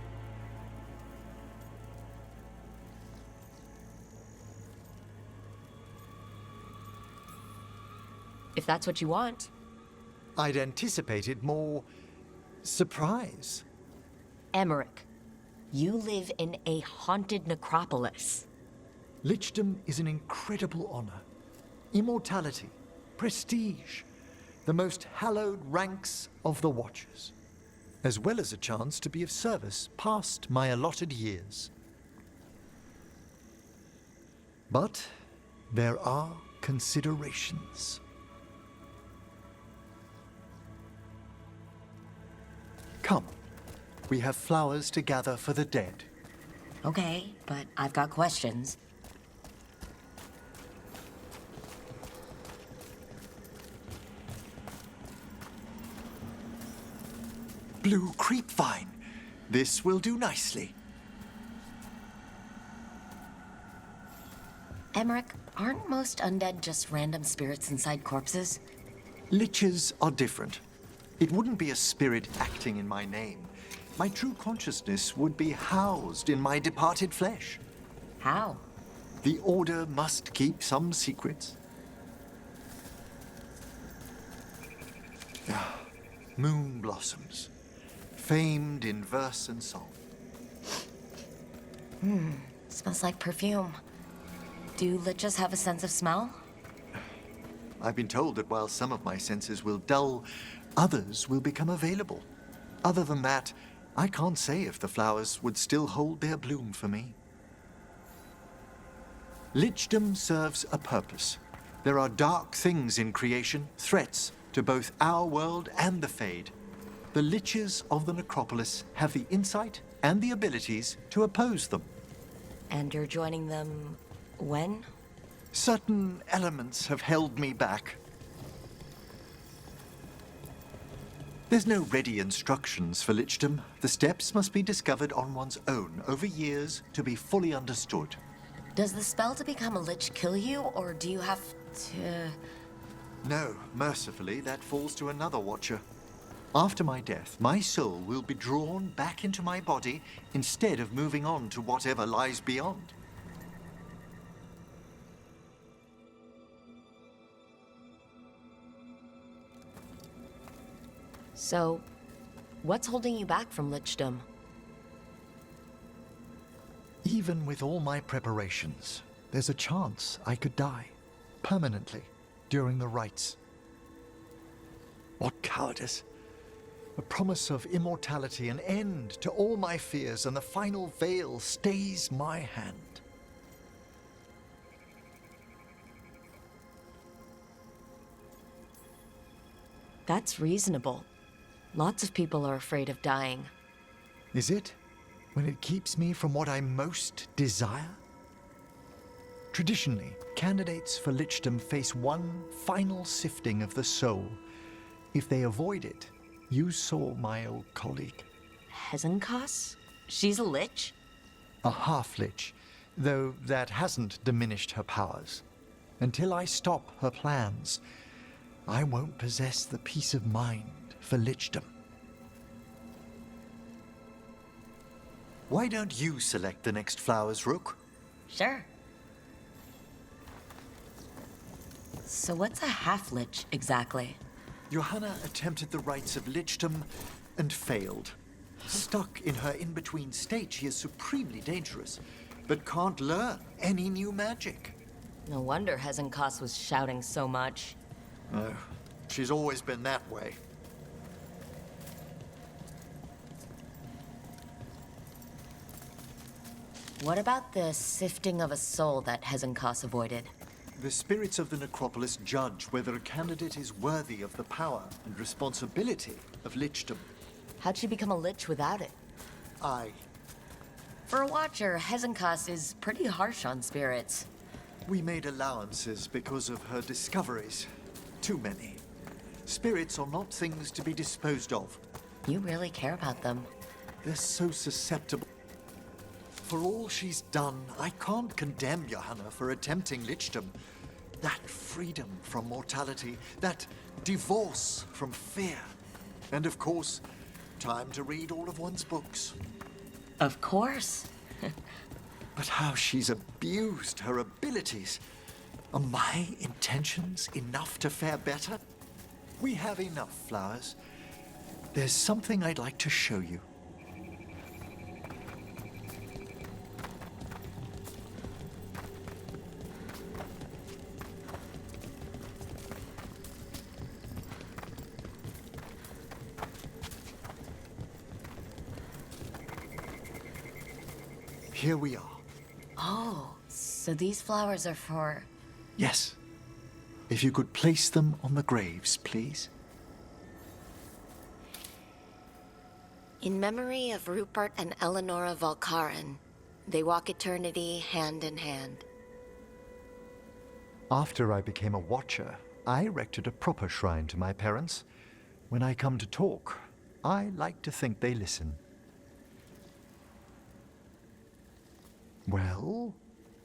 If that's what you want. I'd anticipated more surprise. Emmerich, you live in a haunted necropolis. Lichdom is an incredible honor. Immortality, prestige, the most hallowed ranks of the Watchers, as well as a chance to be of service past my allotted years. But there are considerations. Come, we have flowers to gather for the dead. Okay, but I've got questions. Blue creepvine. This will do nicely. Emmerich, aren't most undead just random spirits inside corpses? Liches are different. It wouldn't be a spirit acting in my name. My true consciousness would be housed in my departed flesh. How? The Order must keep some secrets. Moon blossoms, famed in verse and song. Smells like perfume. Do liches have a sense of smell? I've been told that while some of my senses will dull, others will become available. Other than that, I can't say if the flowers would still hold their bloom for me. Lichdom serves a purpose. There are dark things in creation, threats, to both our world and the Fade. The Liches of the Necropolis have the insight and the abilities to oppose them. And you're joining them when? Certain elements have held me back. There's no ready instructions for Lichdom. The steps must be discovered on one's own over years to be fully understood. Does the spell to become a Lich kill you, or do you have to... No, mercifully, that falls to another Watcher. After my death, my soul will be drawn back into my body instead of moving on to whatever lies beyond. So, what's holding you back from Lichdom? Even with all my preparations, there's a chance I could die permanently during the rites. What cowardice! A promise of immortality, an end to all my fears, and the final veil stays my hand. That's reasonable. Lots of people are afraid of dying. Is it? When it keeps me from what I most desire? Traditionally, candidates for Lichdom face one final sifting of the soul. If they avoid it, you saw my old colleague. Hezenkos? She's a Lich? A half-Lich, though that hasn't diminished her powers. Until I stop her plans, I won't possess the peace of mind for Lichdom. Why don't you select the next flowers, Rook? Sure. So what's a half-Lich exactly? Johanna attempted the rites of Lichdom and failed. Stuck in her in-between state, she is supremely dangerous, but can't learn any new magic. No wonder Hezenkos was shouting so much. Oh, she's always been that way. What about the sifting of a soul that Hezenkos avoided? The spirits of the Necropolis judge whether a candidate is worthy of the power and responsibility of Lichdom. How'd she become a Lich without it? For a Watcher, Hezenkos is pretty harsh on spirits. We made allowances because of her discoveries. Too many. Spirits are not things to be disposed of. You really care about them. They're so susceptible. For all she's done, I can't condemn Johanna for attempting Lichdom. That freedom from mortality, that divorce from fear. And of course, time to read all of one's books. Of course. But how she's abused her abilities. Are my intentions enough to fare better? We have enough flowers. There's something I'd like to show you. Here we are. Oh, so these flowers are for... Yes. If you could place them on the graves, please. In memory of Rupert and Eleonora Valkarin, they walk eternity hand in hand. After I became a Watcher, I erected a proper shrine to my parents. When I come to talk, I like to think they listen. Well,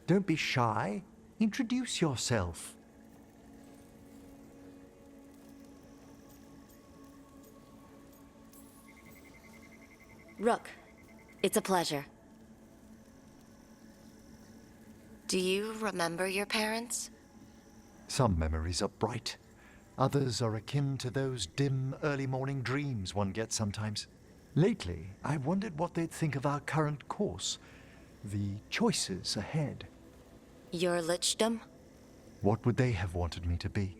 don't be shy. Introduce yourself. Rook, it's a pleasure. Do you remember your parents? Some memories are bright. Others are akin to those dim early morning dreams one gets sometimes. Lately, I wondered what they'd think of our current course. The choices ahead. Your Lichdom? What would they have wanted me to be?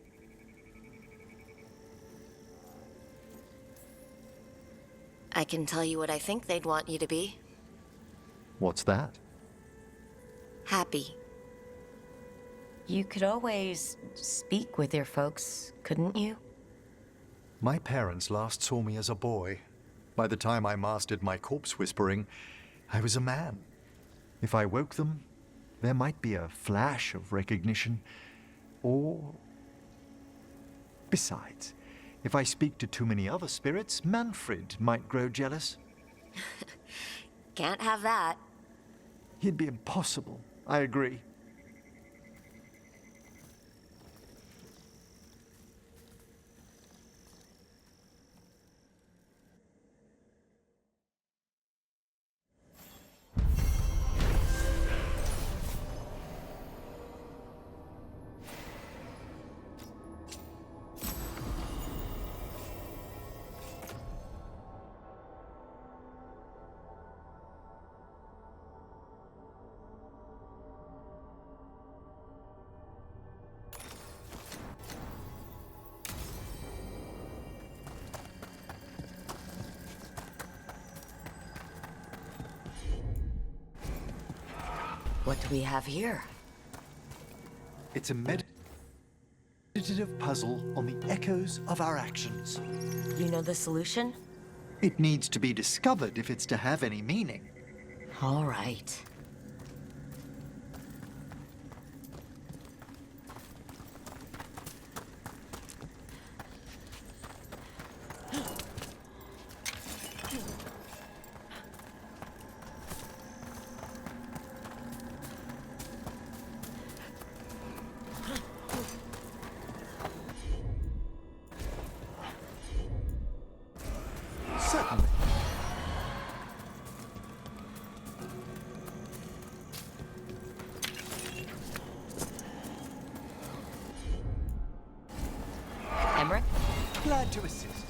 I can tell you what I think they'd want you to be. What's that? Happy. You could always speak with your folks, couldn't you? My parents last saw me as a boy. By the time I mastered my corpse whispering, I was a man. If I woke them, there might be a flash of recognition, or... Besides, if I speak to too many other spirits, Manfred might grow jealous. Can't have that. He'd be impossible, I agree. What do we have here? It's a meditative puzzle on the echoes of our actions. You know the solution? It needs to be discovered if it's to have any meaning. All right. Certainly. Emmerich? Glad to assist.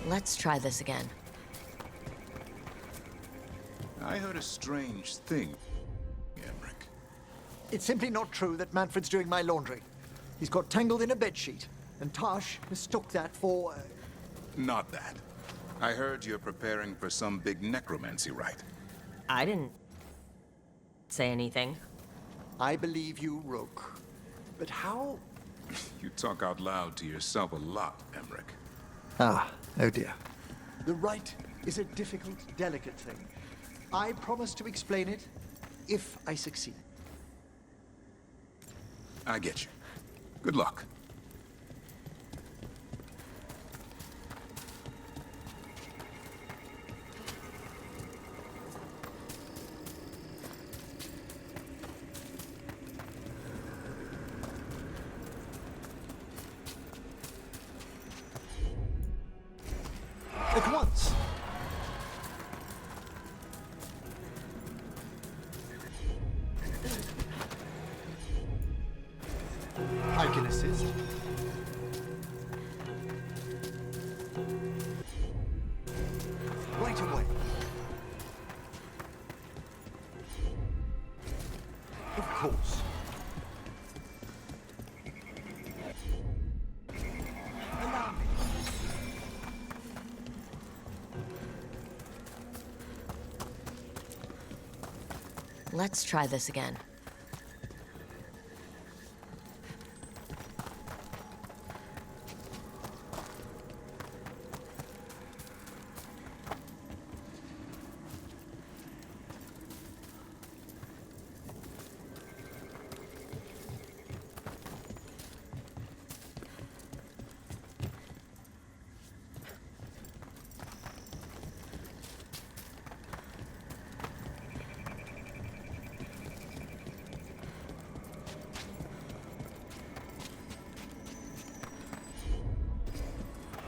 Let's try this again. I heard a strange thing, Emmerich. It's simply not true that Manfred's doing my laundry. He's got tangled in a bedsheet, and Tosh mistook that for... Not that. I heard you're preparing for some big necromancy rite. I didn't say anything. I believe you, Rook. But how... You talk out loud to yourself a lot, Emmerich. Ah, oh dear. The rite is a difficult, delicate thing. I promise to explain it if I succeed. I get you. Good luck. At once. I can assist. Right away. Of course. Allow me. Let's try this again.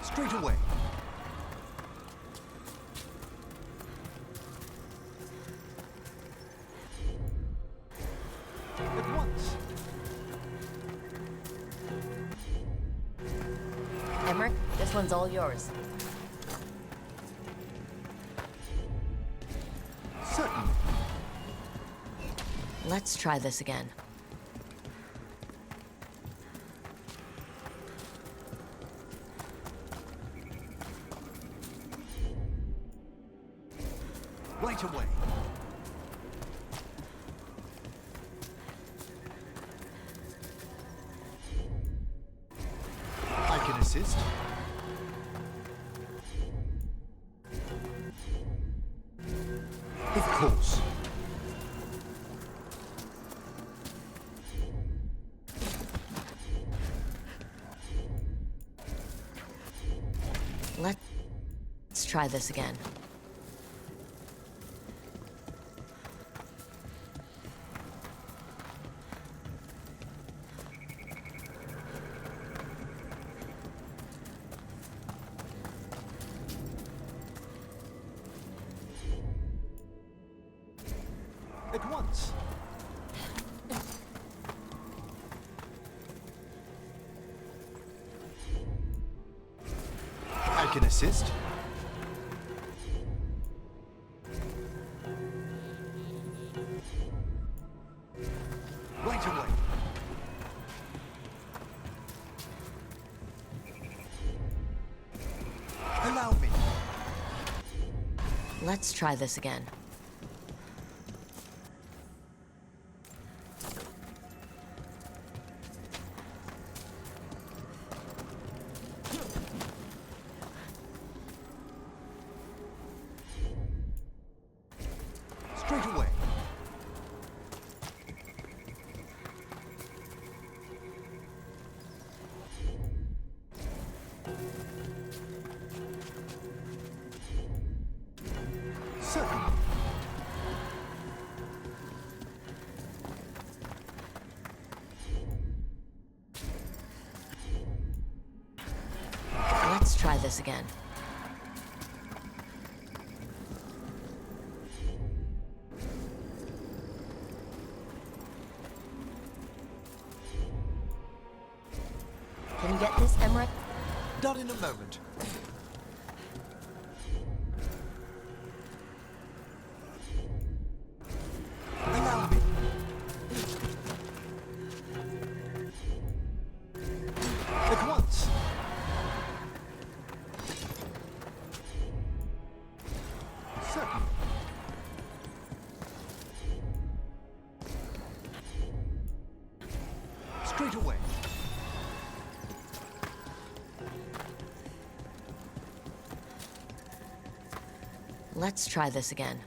Straight away. At once. Emmerich, this one's all yours. Certainly. Let's try this again. Right away. assist? Of course. Let's try this again. At once. I can assist. Right away. Allow me. Let's try this again. Straight away. Certainly. Let's try this again. Can you get this, Emmerich? Done in a moment. Allow me. At once. Certainly. Straight away. Let's try this again.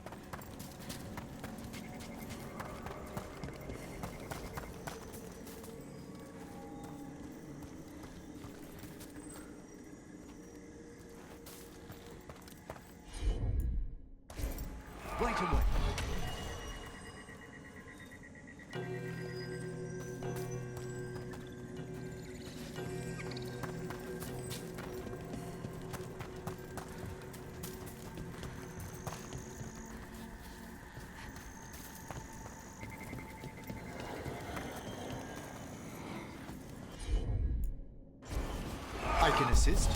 Right away. I can assist.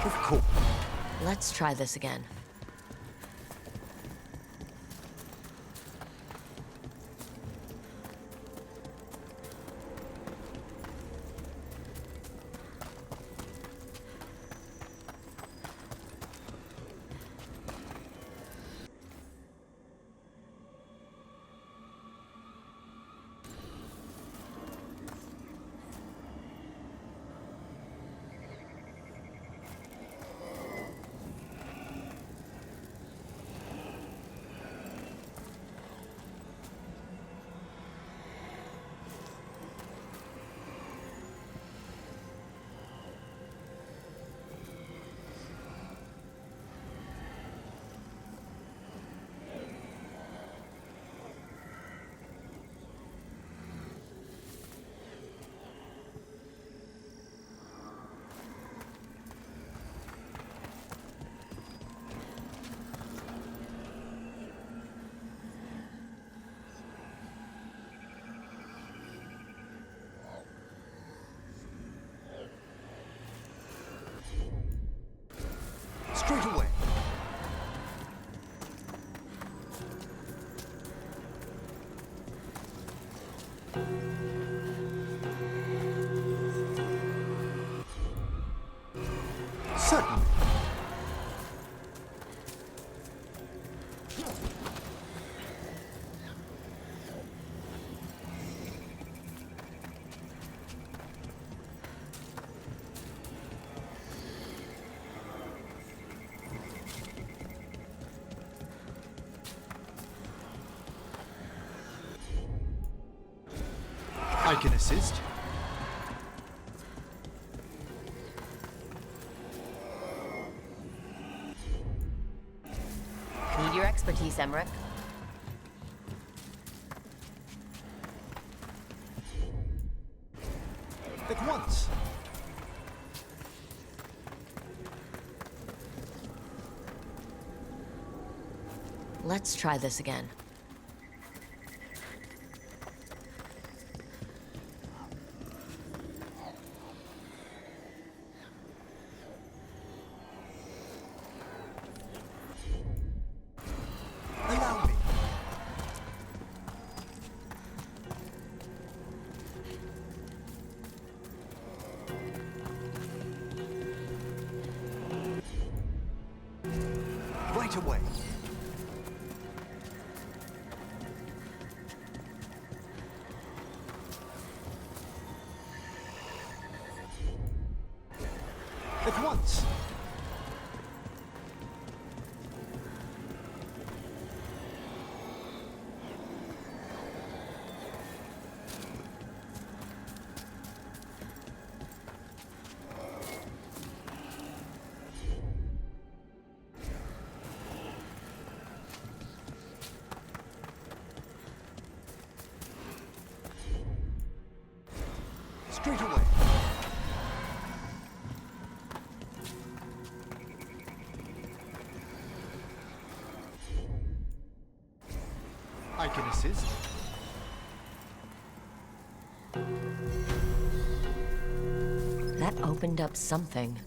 Of course. Let's try this again. Straight away. Certainly. I can assist. Need your expertise, Emmerich. At once. Let's try this again. Allow me. Right away. At once. Straight away. I can assist. That opened up something.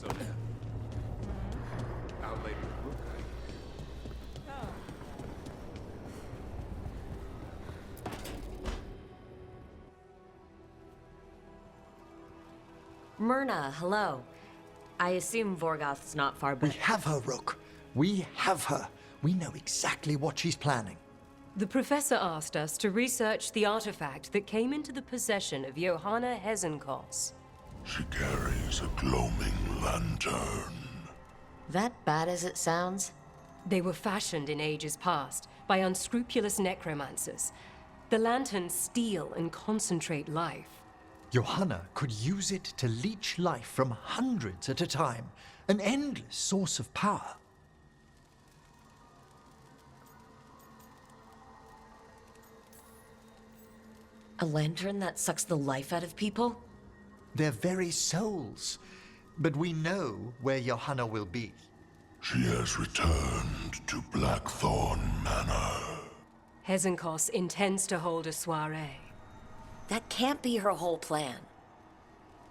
So now, out late with Rook. Myrna, hello. I assume Vorgoth's not far We back. have her, Rook. We have her. We know exactly what she's planning. The professor asked us to research the artifact that came into the possession of Johanna Hesenkos. She carries a gloaming lantern. That bad as it sounds? They were fashioned in ages past by unscrupulous necromancers. The lanterns steal and concentrate life. Johanna could use it to leech life from hundreds at a time. An endless source of power. A lantern that sucks the life out of people? Their very souls. But we know where Johanna will be. She has returned to Blackthorn Manor. Hesenkos intends to hold a soiree. That can't be her whole plan.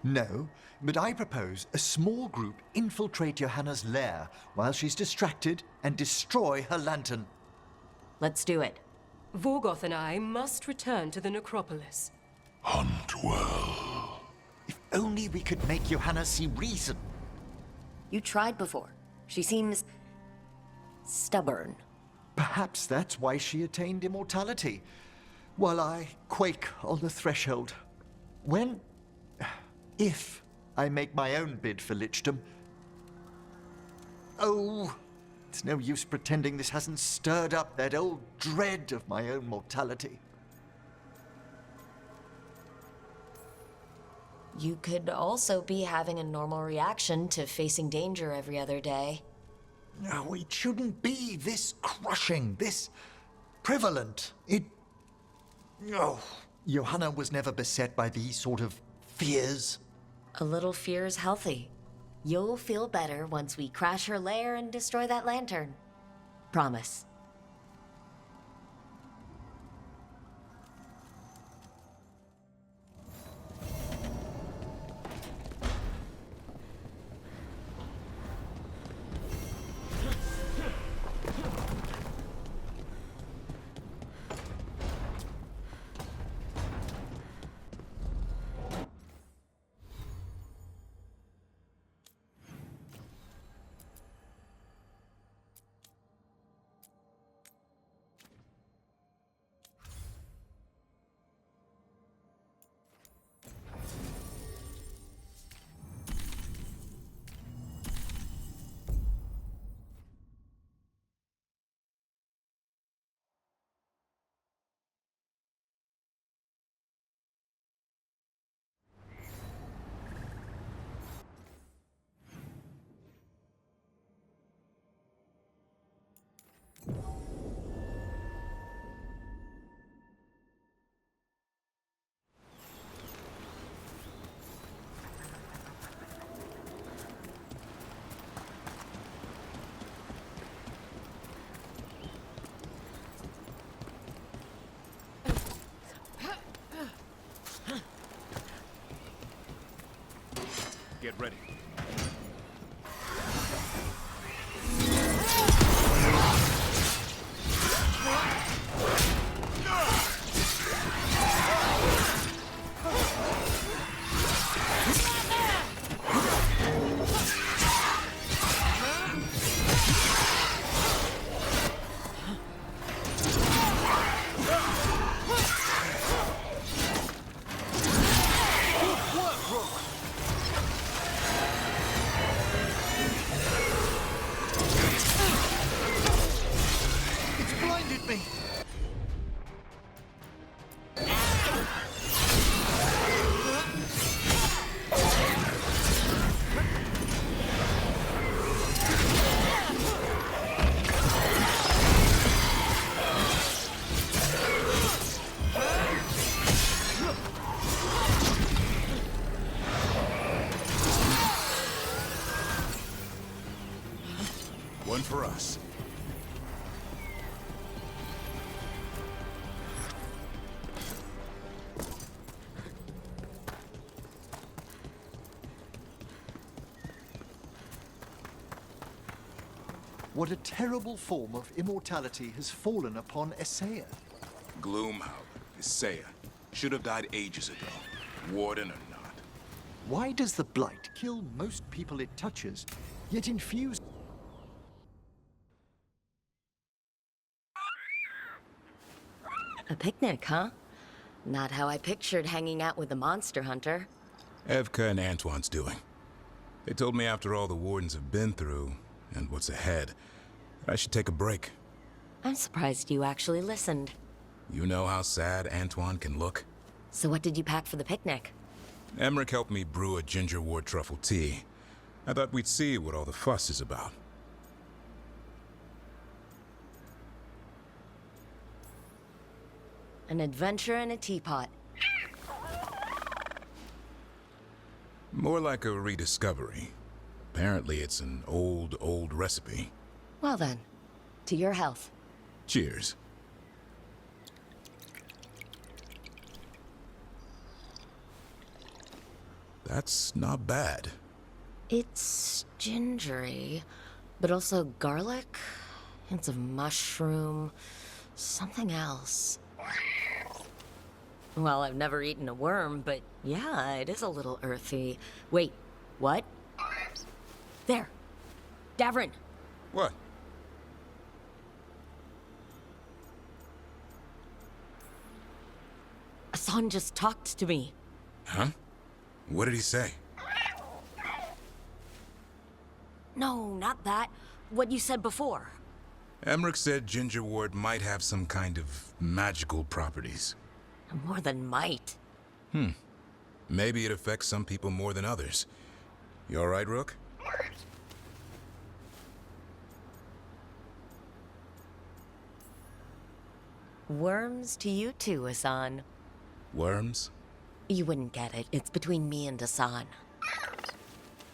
No, but I propose a small group infiltrate Johanna's lair while she's distracted and destroy her lantern. Let's do it. Vorgoth and I must return to the necropolis. Hunt well. If only we could make Johanna see reason. You tried before. She seems stubborn. Perhaps that's why she attained immortality, while I quake on the threshold. If I make my own bid for lichdom. Oh, it's no use pretending this hasn't stirred up that old dread of my own mortality. You could also be having a normal reaction to facing danger every other day. No, it shouldn't be this crushing, this prevalent. Oh, Johanna was never beset by these sort of fears. A little fear is healthy. You'll feel better once we crash her lair and destroy that lantern. Promise. Get ready. One for us. What a terrible form of immortality has fallen upon Essaya. Gloomhound, Essaya. Should have died ages ago. Warden or not. Why does the blight kill most people it touches, yet infuse... A picnic, huh? Not how I pictured hanging out with the monster hunter. Evka and Antoine's doing. They told me after all the wardens have been through, and what's ahead, I should take a break. I'm surprised you actually listened. You know how sad Antoine can look? So what did you pack for the picnic? Emmerich helped me brew a gingerwort truffle tea. I thought we'd see what all the fuss is about. An adventure in a teapot. More like a rediscovery. Apparently it's an old recipe. Well then, to your health. Cheers. That's not bad. It's gingery, but also garlic, hints of mushroom, something else. Well, I've never eaten a worm, but yeah, it is a little earthy. Wait, what? There. Davrin. What? Hassan just talked to me. Huh? What did he say? No, not that. What you said before. Emmerich said gingerwort might have some kind of magical properties. More than might. Maybe it affects some people more than others. You all right, Rook? Worms to you too, Hassan. Worms? You wouldn't get it. It's between me and Hassan.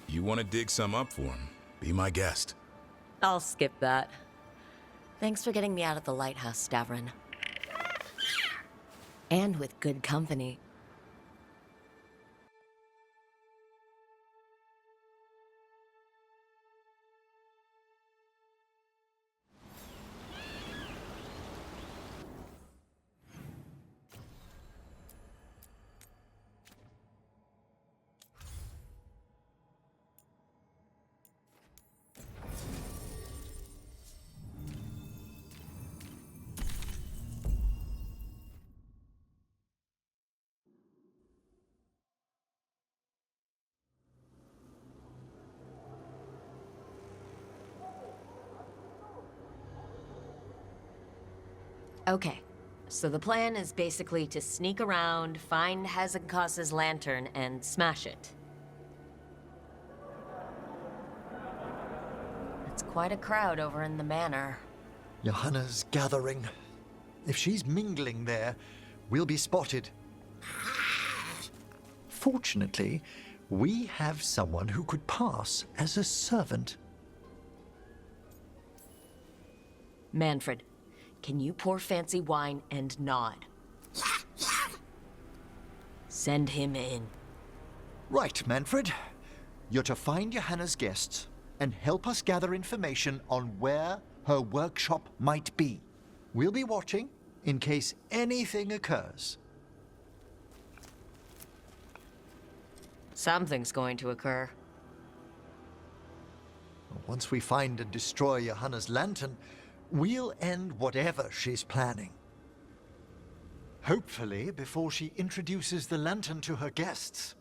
You want to dig some up for him? Be my guest. I'll skip that. Thanks for getting me out of the lighthouse, Stavron. And with good company. Okay, so the plan is basically to sneak around, find Hezekiah's lantern, and smash it. It's quite a crowd over in the manor. Johanna's gathering. If she's mingling there, we'll be spotted. Fortunately, we have someone who could pass as a servant. Manfred, can you pour fancy wine and nod? Send him in. Right, Manfred. You're to find Johanna's guests and help us gather information on where her workshop might be. We'll be watching in case anything occurs. Something's going to occur. Once we find and destroy Johanna's lantern, we'll end whatever she's planning. Hopefully, before she introduces the lantern to her guests.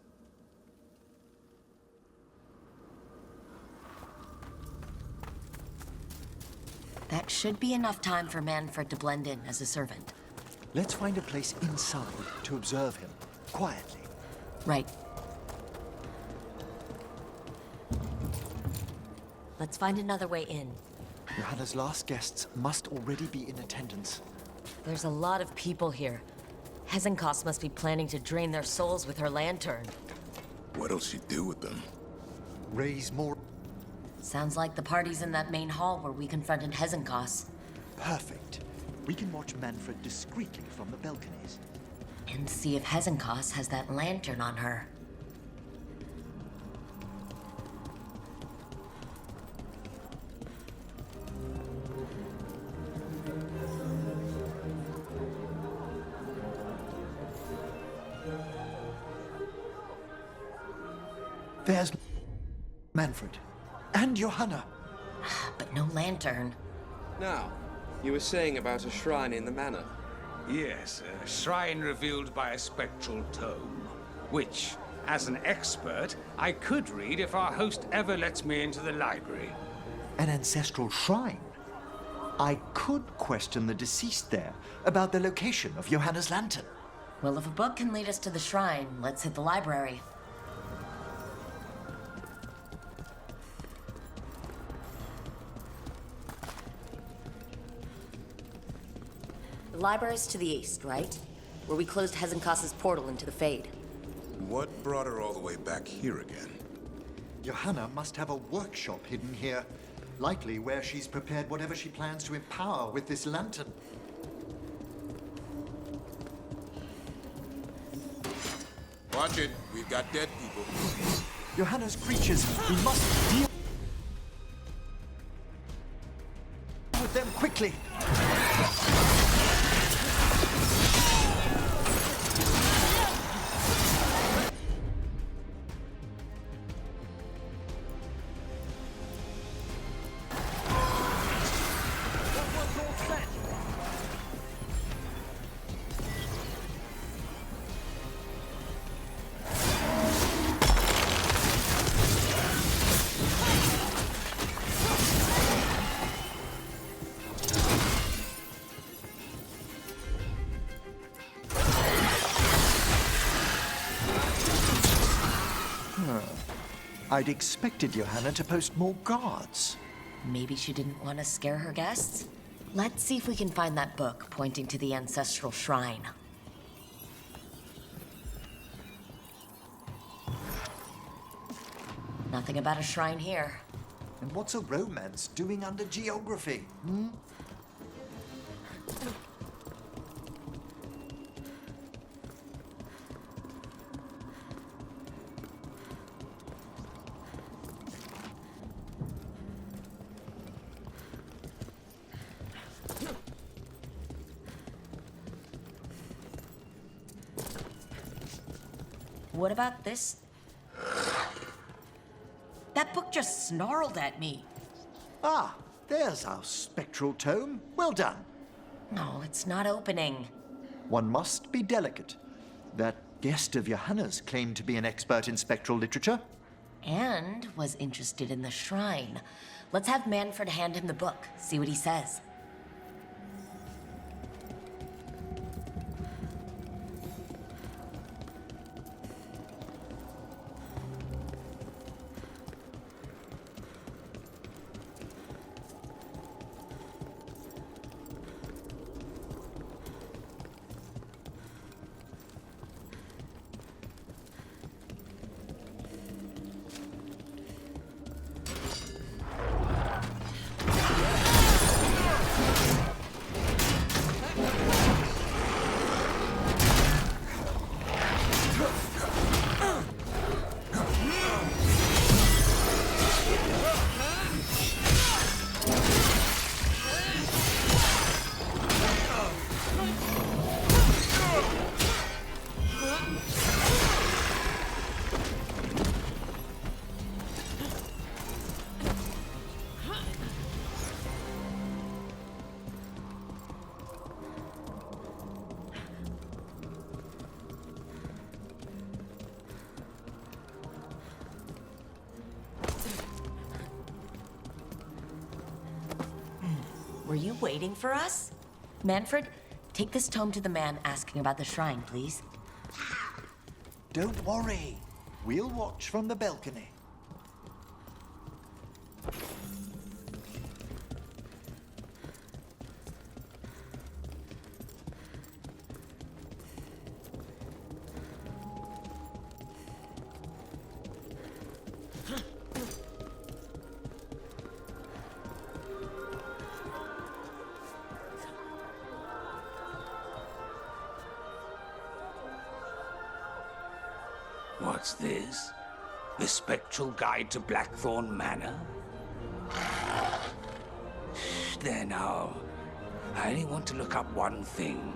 That should be enough time for Manfred to blend in as a servant. Let's find a place inside to observe him, quietly. Right. Let's find another way in. Johanna's last guests must already be in attendance. There's a lot of people here. Hezekiah must be planning to drain their souls with her lantern. What'll she do with them? Raise more... Sounds like the party's in that main hall where we confronted Hezekiah. Perfect. We can watch Manfred discreetly from the balconies. And see if Hezekiah has that lantern on her. There's Manfred and Johanna. But no lantern. Now, you were saying about a shrine in the manor. Yes, a shrine revealed by a spectral tome, which, as an expert, I could read if our host ever lets me into the library. An ancestral shrine? I could question the deceased there about the location of Johanna's lantern. Well, if a book can lead us to the shrine, let's hit the library. The library's to the east, right? Where we closed Hezekiah's portal into the Fade. What brought her all the way back here again? Johanna must have a workshop hidden here. Likely where she's prepared whatever she plans to empower with this lantern. Watch it. We've got dead people. Johanna's creatures, we must deal with them quickly. I'd expected Johanna to post more guards. Maybe she didn't want to scare her guests? Let's see if we can find that book pointing to the ancestral shrine. Nothing about a shrine here. And what's a romance doing under geography, hmm? What about this? That book just snarled at me. Ah, there's our spectral tome. Well done. No, it's not opening. One must be delicate. That guest of Johanna's claimed to be an expert in spectral literature. And was interested in the shrine. Let's have Manfred hand him the book, see what he says. Were you waiting for us? Manfred, take this tome to the man asking about the shrine, please. Don't worry. We'll watch from the balcony. What's this? The Spectral Guide to Blackthorn Manor? There now. I only want to look up one thing.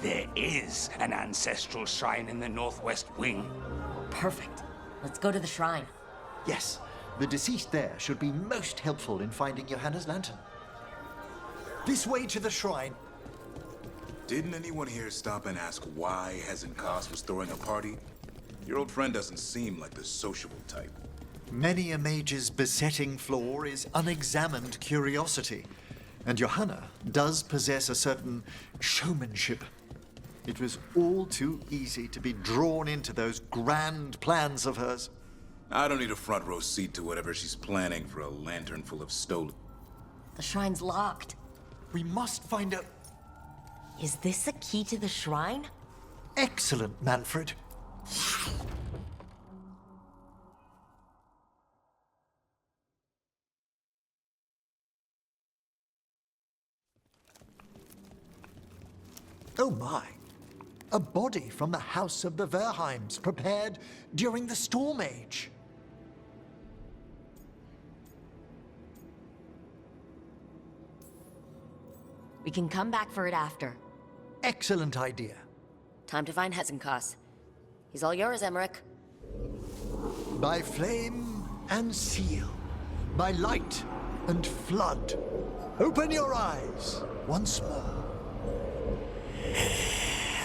There is an ancestral shrine in the northwest wing. Perfect. Let's go to the shrine. Yes, the deceased there should be most helpful in finding Johanna's lantern. This way to the shrine. Didn't anyone here stop and ask why Hezekiah was throwing a party? Your old friend doesn't seem like the sociable type. Many a mage's besetting flaw is unexamined curiosity, and Johanna does possess a certain showmanship. It was all too easy to be drawn into those grand plans of hers. I don't need a front row seat to whatever she's planning for a lantern full of stolen. The shrine's locked. We must find a... Is this a key to the shrine? Excellent, Manfred. Oh my! A body from the house of the Verheims, prepared during the Storm Age. We can come back for it after. Excellent idea. Time to find Hezekiah. He's all yours, Emmerich. By flame and seal, by light and flood, open your eyes once more.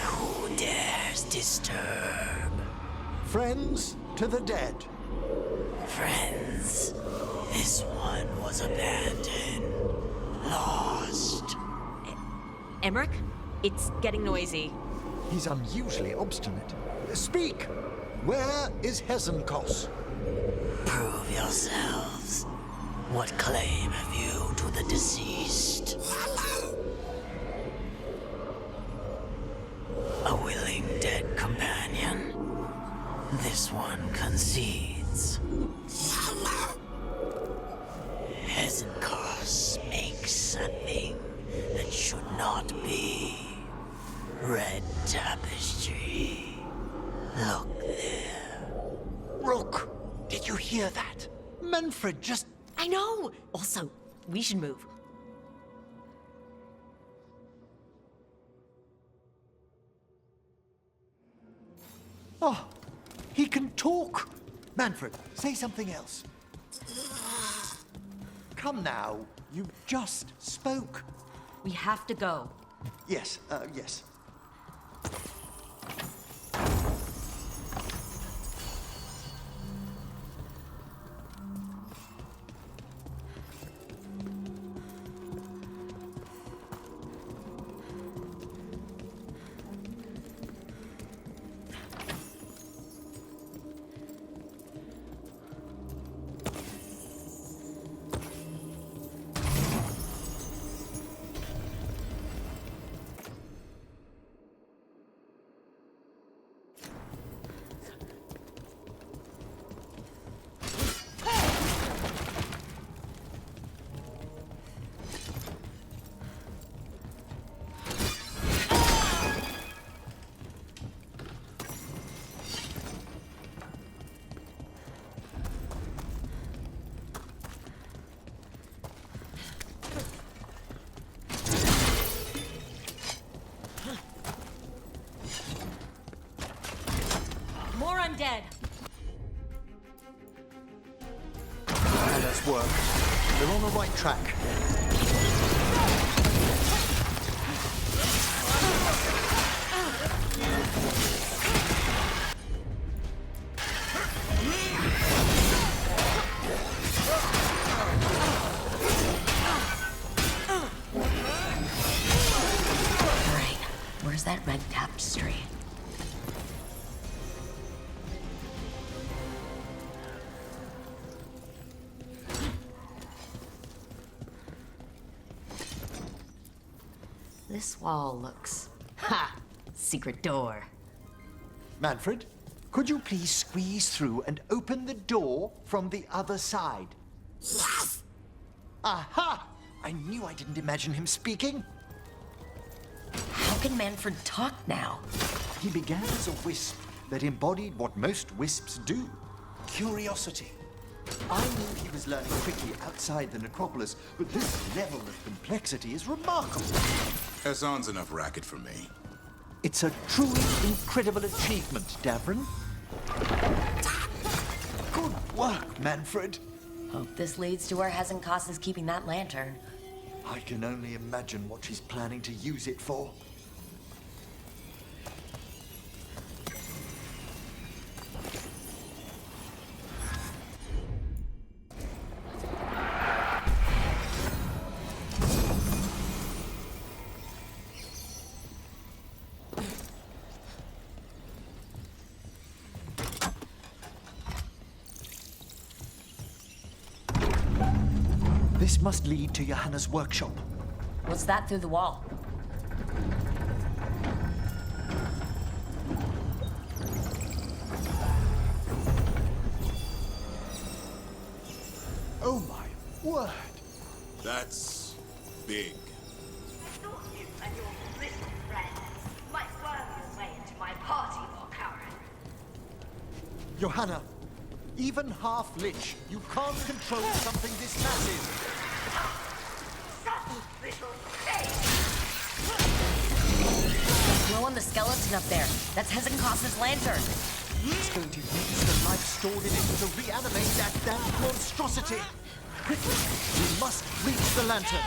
Who dares disturb? Friends to the dead. Friends, this one was abandoned, lost. Emmerich, it's getting noisy. He's unusually obstinate. Speak! Where is Hezenkos? Prove yourselves. What claim have you to the deceased? A willing dead companion. This one concedes. Hezenkos makes something that should not be. Red tapestry. Look there. Rook, did you hear that? Manfred just... I know! Also, we should move. Oh, he can talk. Manfred, say something else. Come now, you just spoke. We have to go. Yes, yes. More undead. That's work. They're on the right track. Right. Where's that red tapestry? This wall looks... Ha! Secret door. Manfred, could you please squeeze through and open the door from the other side? Yes! Aha! I knew I didn't imagine him speaking. How can Manfred talk now? He began as a wisp that embodied what most wisps do. Curiosity. I knew he was learning quickly outside the necropolis, but this level of complexity is remarkable. Hassan's enough racket for me. It's a truly incredible achievement, Davrin. Good work, Manfred. Hope this leads to where Hezenkos is keeping that lantern. I can only imagine what she's planning to use it for. This must lead to Johanna's workshop. What's that through the wall? Oh my word! That's big. I thought you and your little friends might worm your way into my party more, Karen. Johanna, even half-lich, you can't control something this massive. Subtle little thing! Blow on the skeleton up there. That's Hezenkos' lantern. It's going to use the life stored in it to reanimate that damned monstrosity. Quickly, we must reach the lantern.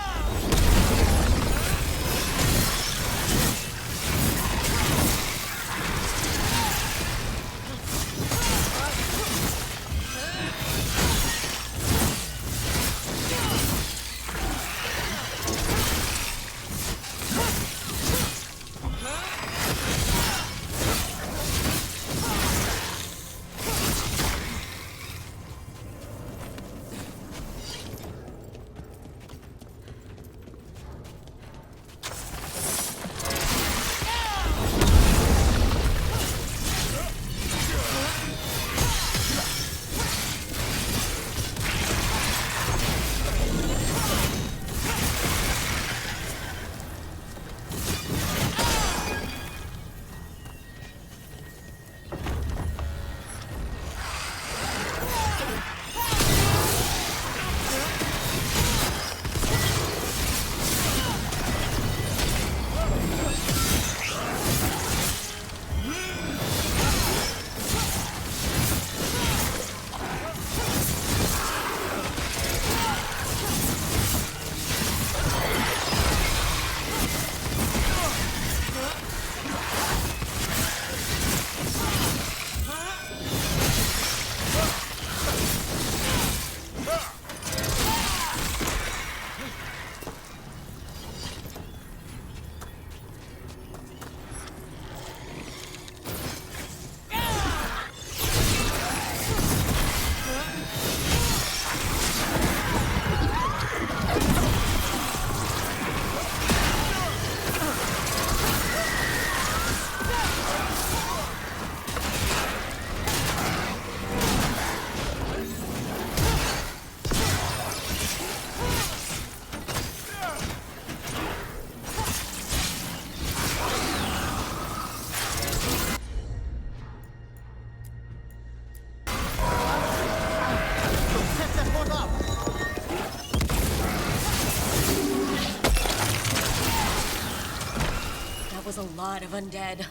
lot of undead.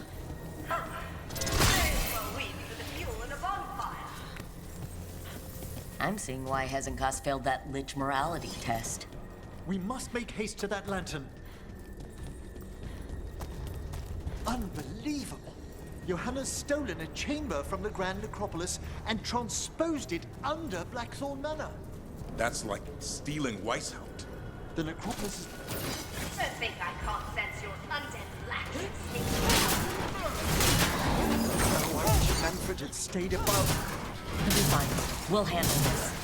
Well, weed for the fuel in a bonfire. I'm seeing why Hezekiah failed that lich morality test. We must make haste to that lantern. Unbelievable! Johanna's stolen a chamber from the Grand Necropolis and transposed it under Blackthorn Manor. That's like stealing Weishaupt. The Necropolis is... Don't think I can't sense your undead black Oh, I wish Manfred had stayed above. It'll be fine. We'll handle this.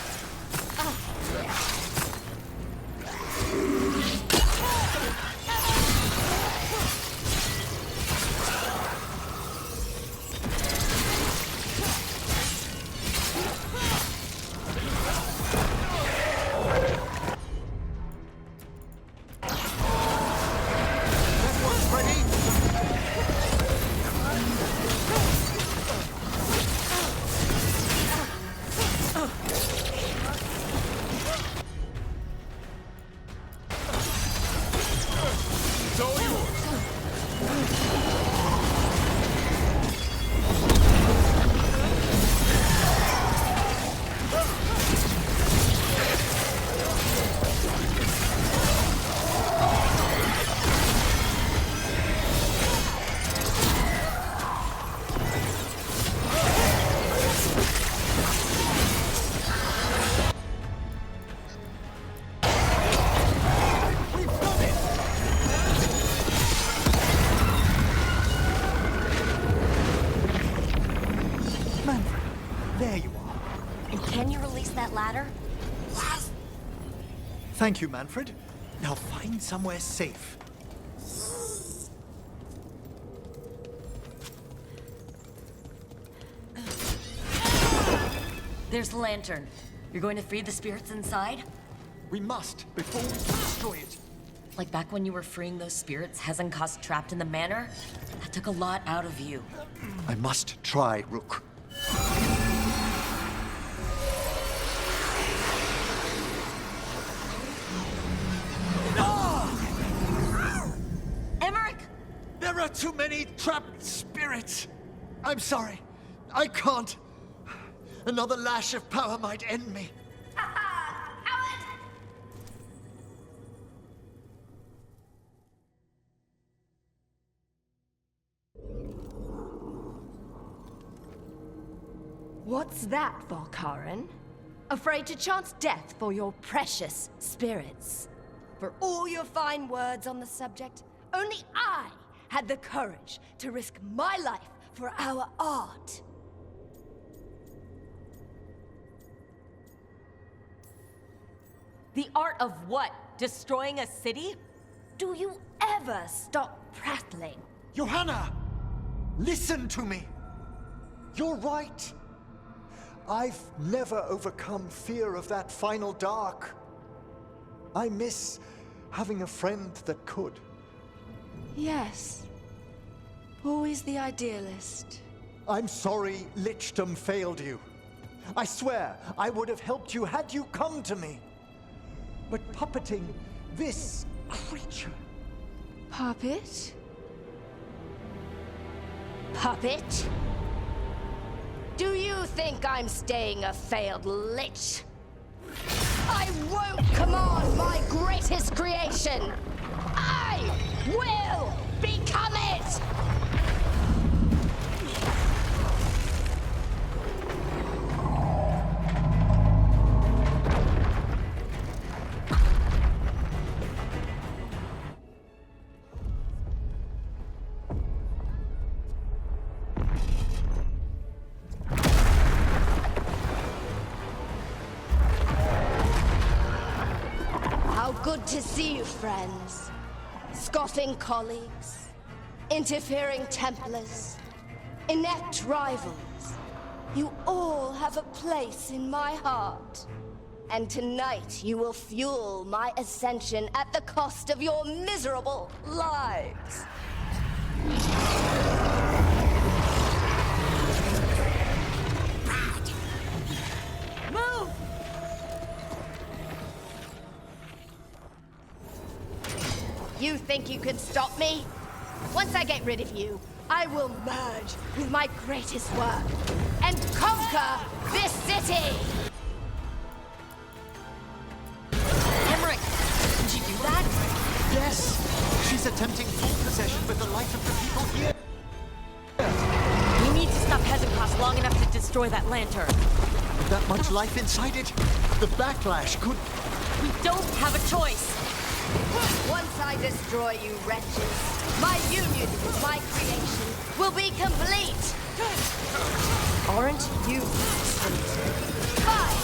Thank you, Manfred. Now find somewhere safe. There's the lantern. You're going to free the spirits inside? We must, before we can destroy it. Like back when you were freeing those spirits Hezekiah trapped in the manor? That took a lot out of you. I must try, Rook. There are too many trapped spirits. I'm sorry. I can't. Another lash of power might end me. What's that, Valkarin? Afraid to chance death for your precious spirits? For all your fine words on the subject, only I had the courage to risk my life for our art. The art of what? Destroying a city? Do you ever stop prattling? Johanna! Listen to me! You're right. I've never overcome fear of that final dark. I miss having a friend that could. Yes. Always the idealist. I'm sorry Lichdom failed you. I swear I would have helped you had you come to me. But puppeting this creature... Puppet? Puppet? Do you think I'm staying a failed lich? I won't command my greatest creation! I will become it! How good to see you, friends. Scoffing colleagues, interfering Templars, inept rivals. You all have a place in my heart. And tonight you will fuel my ascension at the cost of your miserable lives. Move! You think you can stop me? Once I get rid of you, I will merge with my greatest work and conquer this city! Emmerich, did you do that? Yes! She's attempting full possession with the life of the people here. We need to stop Hezekiah long enough to destroy that lantern. With that much life inside it, the backlash could... We don't have a choice. Once I destroy you wretches, my union with my creation will be complete! Aren't you? Fine!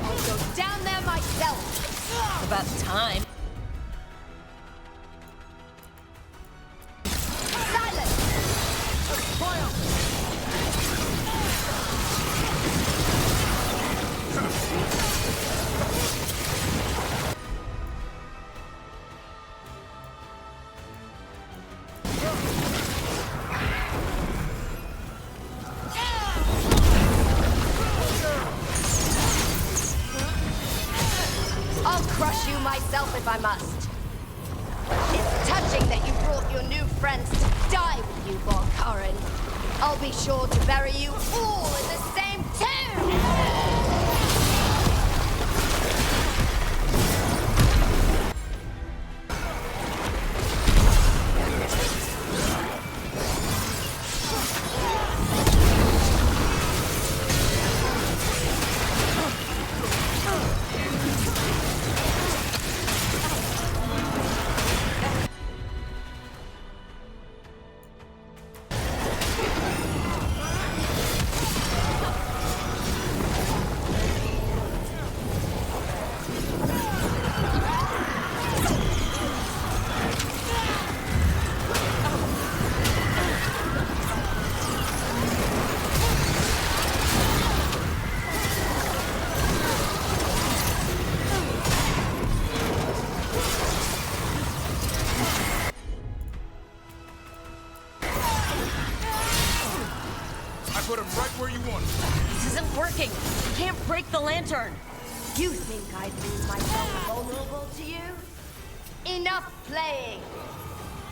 I'll go down there myself! About time. Silence! I'll crush you myself if I must. It's touching that you brought your new friends to die with you, Volkaren. I'll be sure to bury you all in the same tomb! Put him right where you want him. This isn't working. You can't break the lantern. You think I'd leave myself vulnerable to you? Enough playing!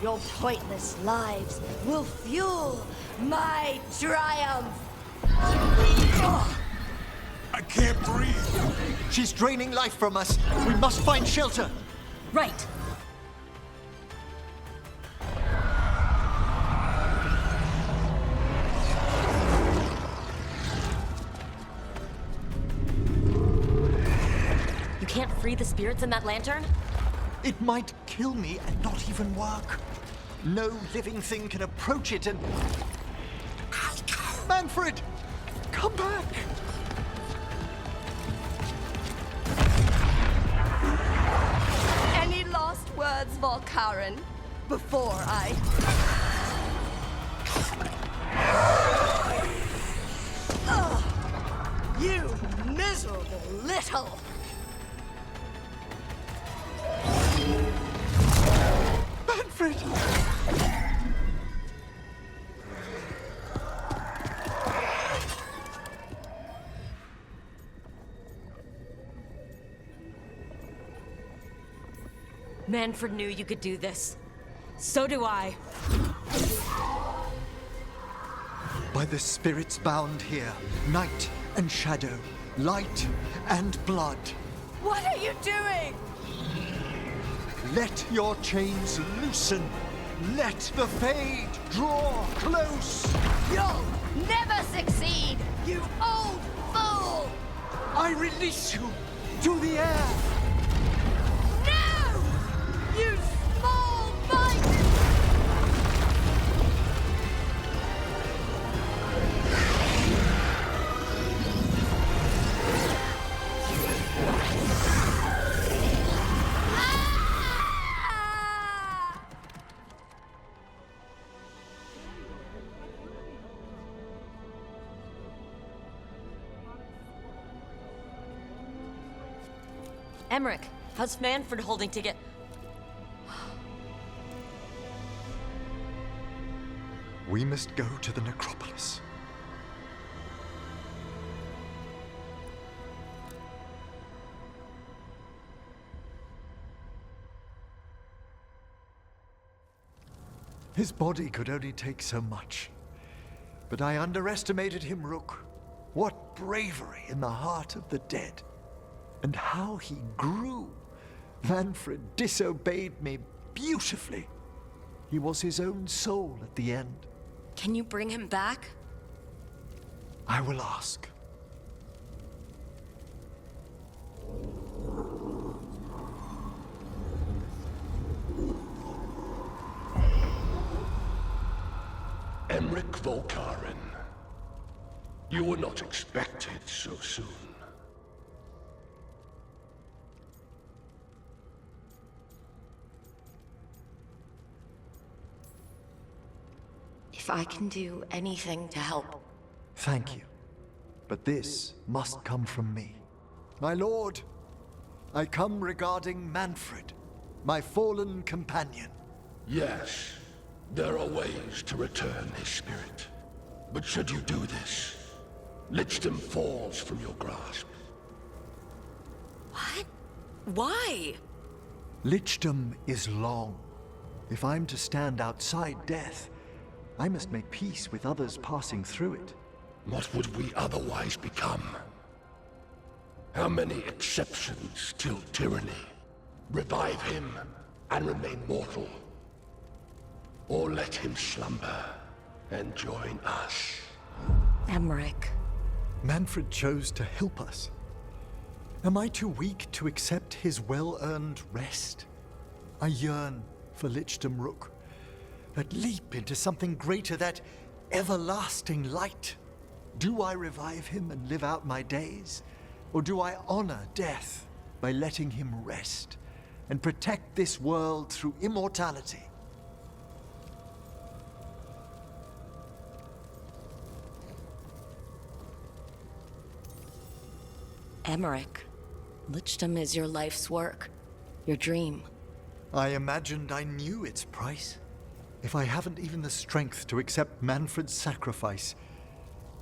Your pointless lives will fuel my triumph! I can't breathe. She's draining life from us. We must find shelter. Right. You can't free the spirits in that lantern? It might kill me and not even work. No living thing can approach it and... Manfred! Come back! Any last words, Volkaren, before I... Ugh, you miserable little... Manfred! Manfred knew you could do this. So do I. By the spirits bound here, night and shadow, light and blood. What are you doing? Let your chains loosen. Let the fade draw close. You'll never succeed, you old fool! I release you to the air. No! You small bite! Emmerich, how's Manfred holding to get... We must go to the necropolis. His body could only take so much. But I underestimated him, Rook. What bravery in the heart of the dead. And how he grew. Manfred disobeyed me beautifully. He was his own soul at the end. Can you bring him back? I will ask. Emmerich Volkaren. You were not expected so soon. If I can do anything to help. Thank you. But this must come from me. My lord, I come regarding Manfred, my fallen companion. Yes, there are ways to return his spirit. But should you do this, Lichdom falls from your grasp. What? Why? Lichdom is long. If I'm to stand outside death, I must make peace with others passing through it. What would we otherwise become? How many exceptions till tyranny? Revive him and remain mortal. Or let him slumber and join us. Emmerich. Manfred chose to help us. Am I too weak to accept his well-earned rest? I yearn for Lichdom Rook. That leap into something greater, that everlasting light. Do I revive him and live out my days? Or do I honor death by letting him rest and protect this world through immortality? Emmerich, Lichdom is your life's work, your dream. I imagined I knew its price. If I haven't even the strength to accept Manfred's sacrifice,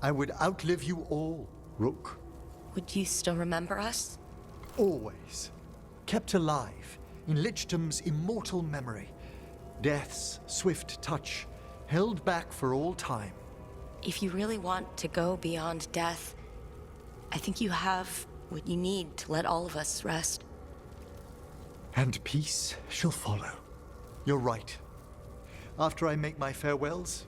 I would outlive you all, Rook. Would you still remember us? Always. Kept alive in Lichdom's immortal memory. Death's swift touch, held back for all time. If you really want to go beyond death, I think you have what you need to let all of us rest. And peace shall follow. You're right. After I make my farewells,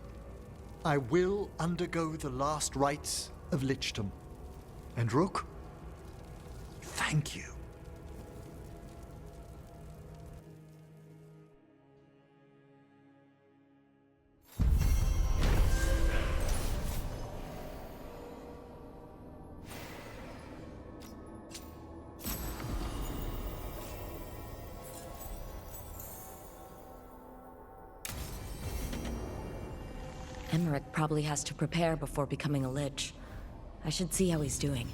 I will undergo the last rites of Lichdom. And Rook, thank you. Emmerich probably has to prepare before becoming a Lich. I should see how he's doing.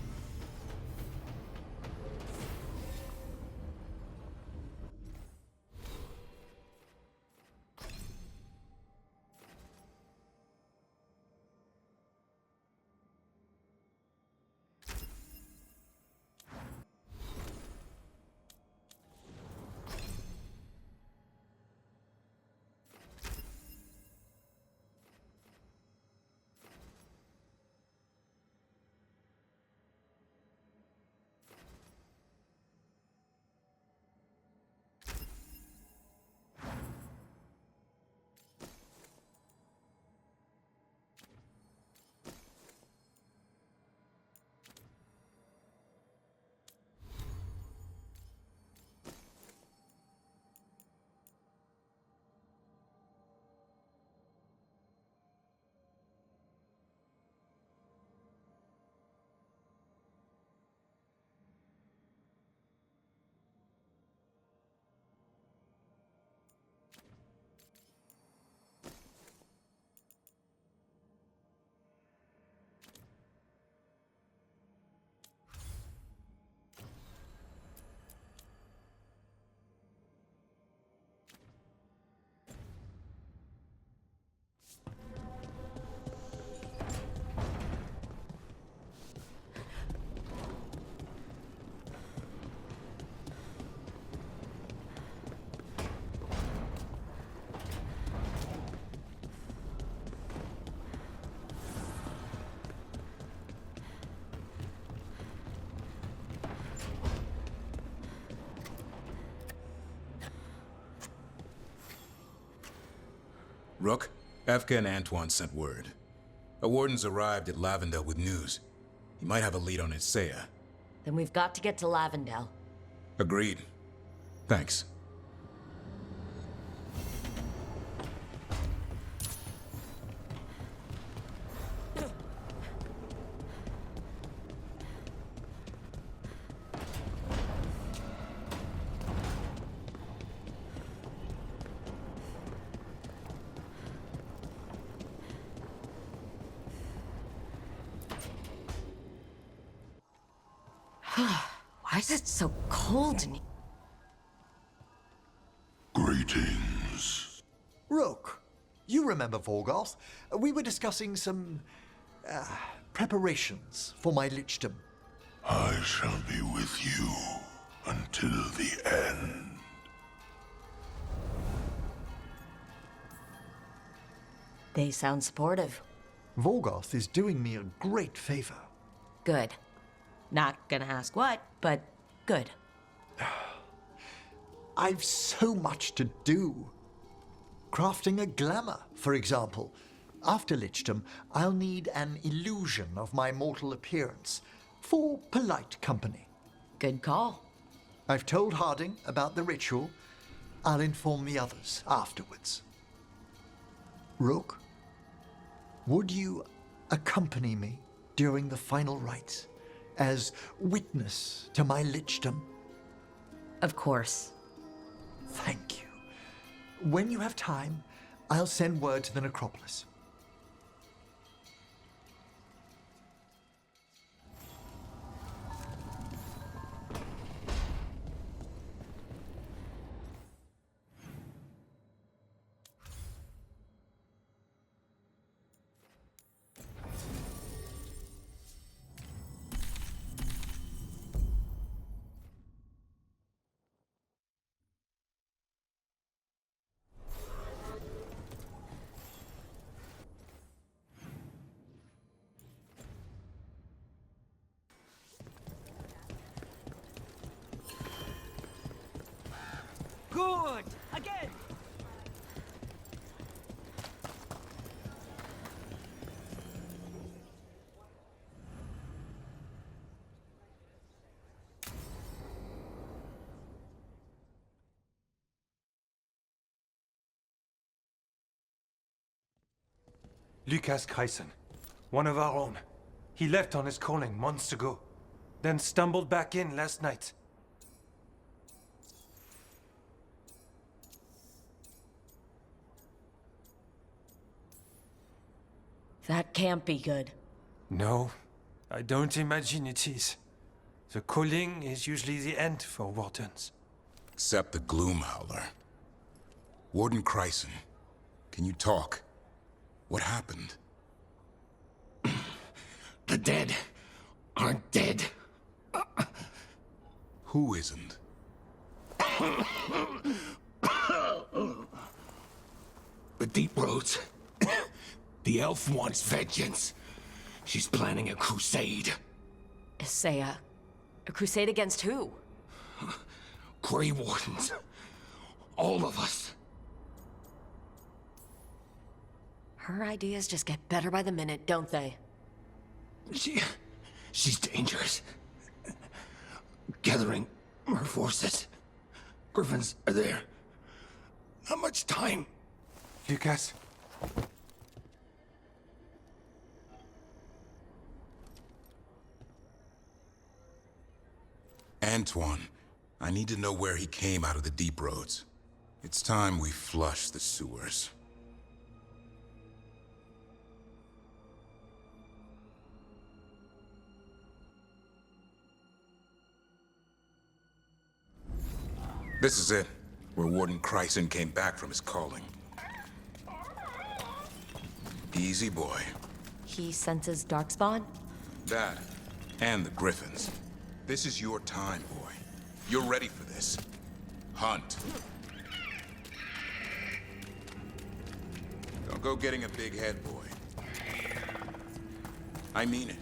Rook, Efka and Antoine sent word. A warden's arrived at Lavendel with news. He might have a lead on Isaiah. Then we've got to get to Lavendel. Agreed. Thanks. Why is it so cold in here? Greetings. Rook, you remember Vorgoth? We were discussing some preparations for my lichdom. I shall be with you until the end. They sound supportive. Vorgoth is doing me a great favor. Good. Not gonna ask what, but good. I've so much to do. Crafting a glamour, for example. After lichdom, I'll need an illusion of my mortal appearance for polite company. Good call. I've told Harding about the ritual. I'll inform the others afterwards. Rook, would you accompany me during the final rites as witness to my lichdom? Of course. Thank you. When you have time, I'll send word to the necropolis. Good! Again! Lucas Grayson, one of our own. He left on his calling months ago, then stumbled back in last night. That can't be good. No, I don't imagine it is. The calling is usually the end for wardens. Except the Gloom Howler. Warden Kryson, can you talk? What happened? The dead aren't dead. Who isn't? The Deep Roads. The elf wants vengeance. She's planning a crusade. Isaiah. A crusade against who? Grey Wardens. All of us. Her ideas just get better by the minute, don't they? She's dangerous. Gathering her forces. Griffons are there. Not much time. Lucas. Antoine, I need to know where he came out of the Deep Roads. It's time we flush the sewers. This is it, where Warden Kryson came back from his calling. Easy boy. He senses Darkspawn? That, and the Griffons. This is your time, boy. You're ready for this. Hunt. Don't go getting a big head, boy. I mean it.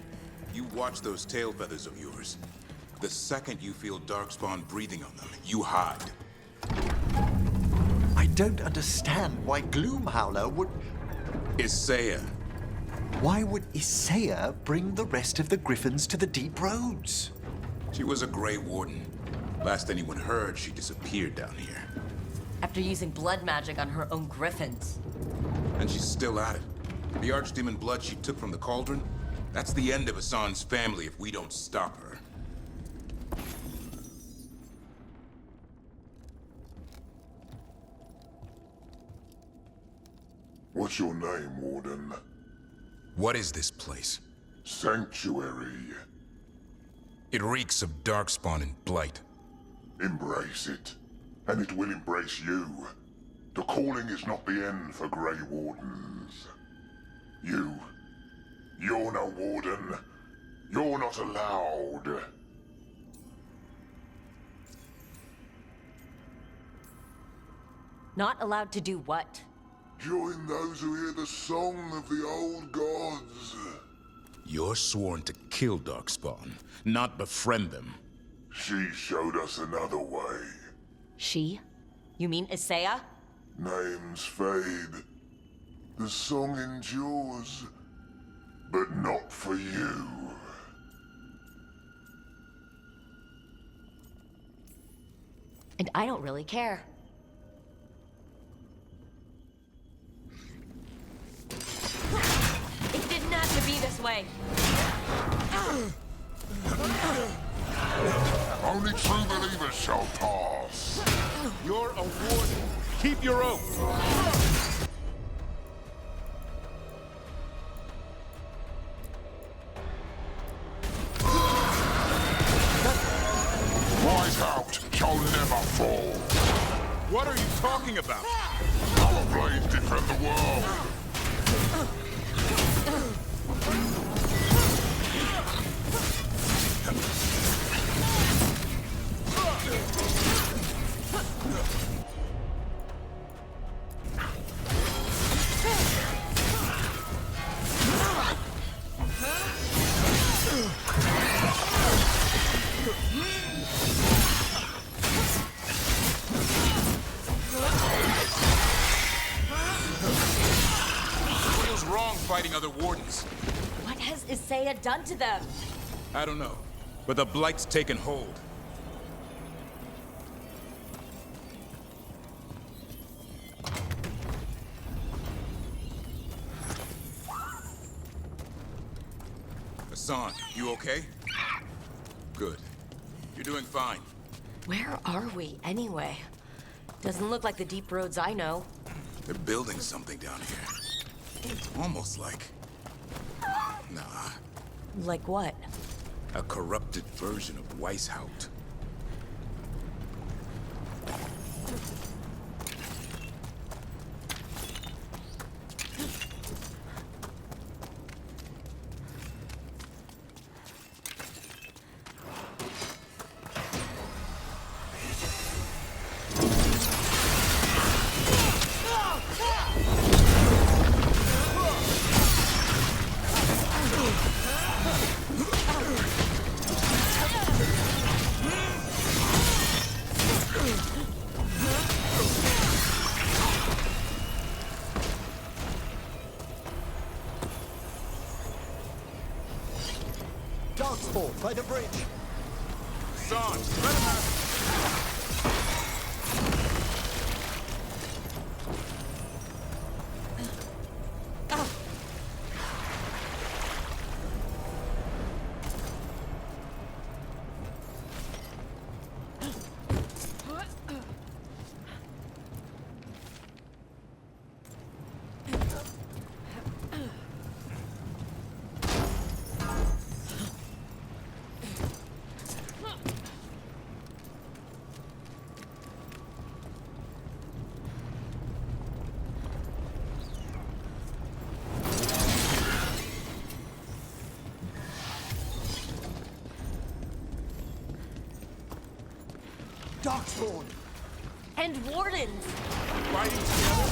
You watch those tail feathers of yours. The second you feel Darkspawn breathing on them, you hide. I don't understand why Gloomhowler would... Isaiah. Why would Isaiah bring the rest of the Griffons to the Deep Roads? She was a Grey Warden. Last anyone heard, she disappeared down here. After using blood magic on her own Griffons. And she's still at it. The Archdemon blood she took from the cauldron? That's the end of Hassan's family if we don't stop her. What's your name, Warden? What is this place? Sanctuary. It reeks of darkspawn and blight. Embrace it, and it will embrace you. The calling is not the end for Grey Wardens. You're no Warden. You're not allowed. Not allowed to do what? Join those who hear the song of the old gods. You're sworn to kill Darkspawn, not befriend them. She showed us another way. She? You mean Isaiah? Names fade. The song endures. But not for you. And I don't really care. It didn't have to be this way. Only true believers shall pass. You're a warden. Keep your oath. Whiteout shall never fall. What are you talking about? Our blades defend the world. Fighting other wardens. What has Isaiah done to them? I don't know, but the blight's taken hold. Hassan, you okay? Good. You're doing fine. Where are we, anyway? Doesn't look like the deep roads I know. They're building something down here. It's almost like... Nah. Like what? A corrupted version of Weishaupt. Darkspawn by the bridge. Son, let him have it. Darkspawn! And wardens! Fighting together?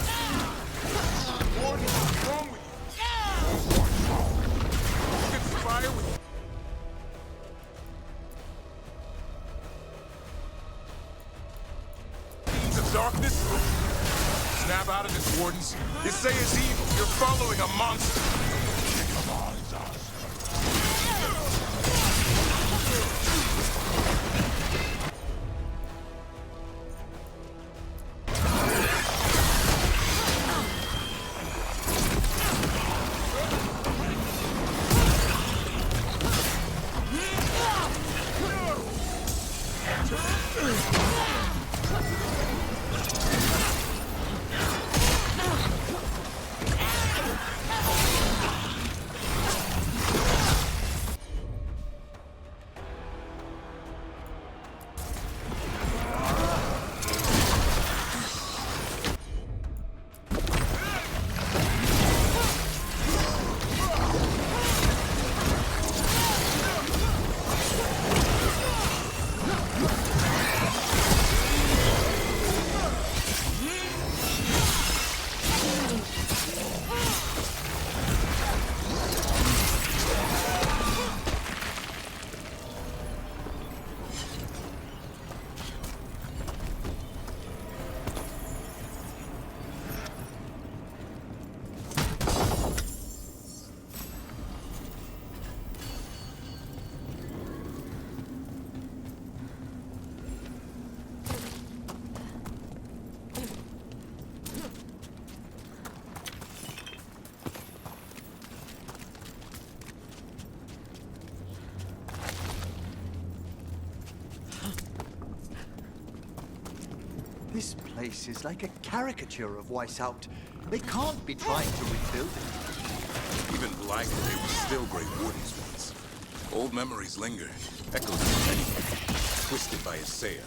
Warden, what's wrong with you? You conspire with... Fiends of darkness? Snap out of this, Wardens. This say is evil. You're following a monster. This place is like a caricature of Weishaupt. They can't be trying to rebuild it. Even blinded, it was still great Wardens once. Old memories linger, echoes of anything, twisted by Isaiah.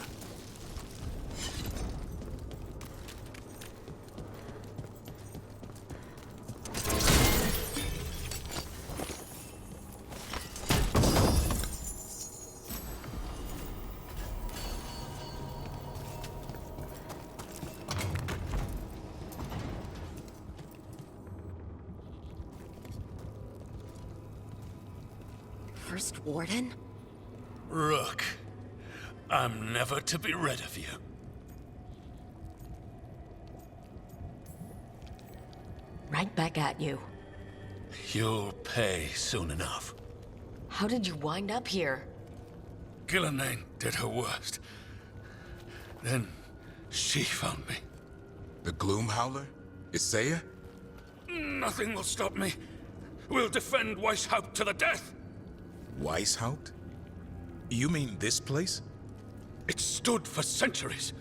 First Warden? Rook, I'm never to be rid of you. Right back at you. You'll pay soon enough. How did you wind up here? Gillenane did her worst. Then she found me. The Gloom Howler? Isaiah? Nothing will stop me. We'll defend Weishaupt to the death. Weishaupt? You mean this place? It stood for centuries.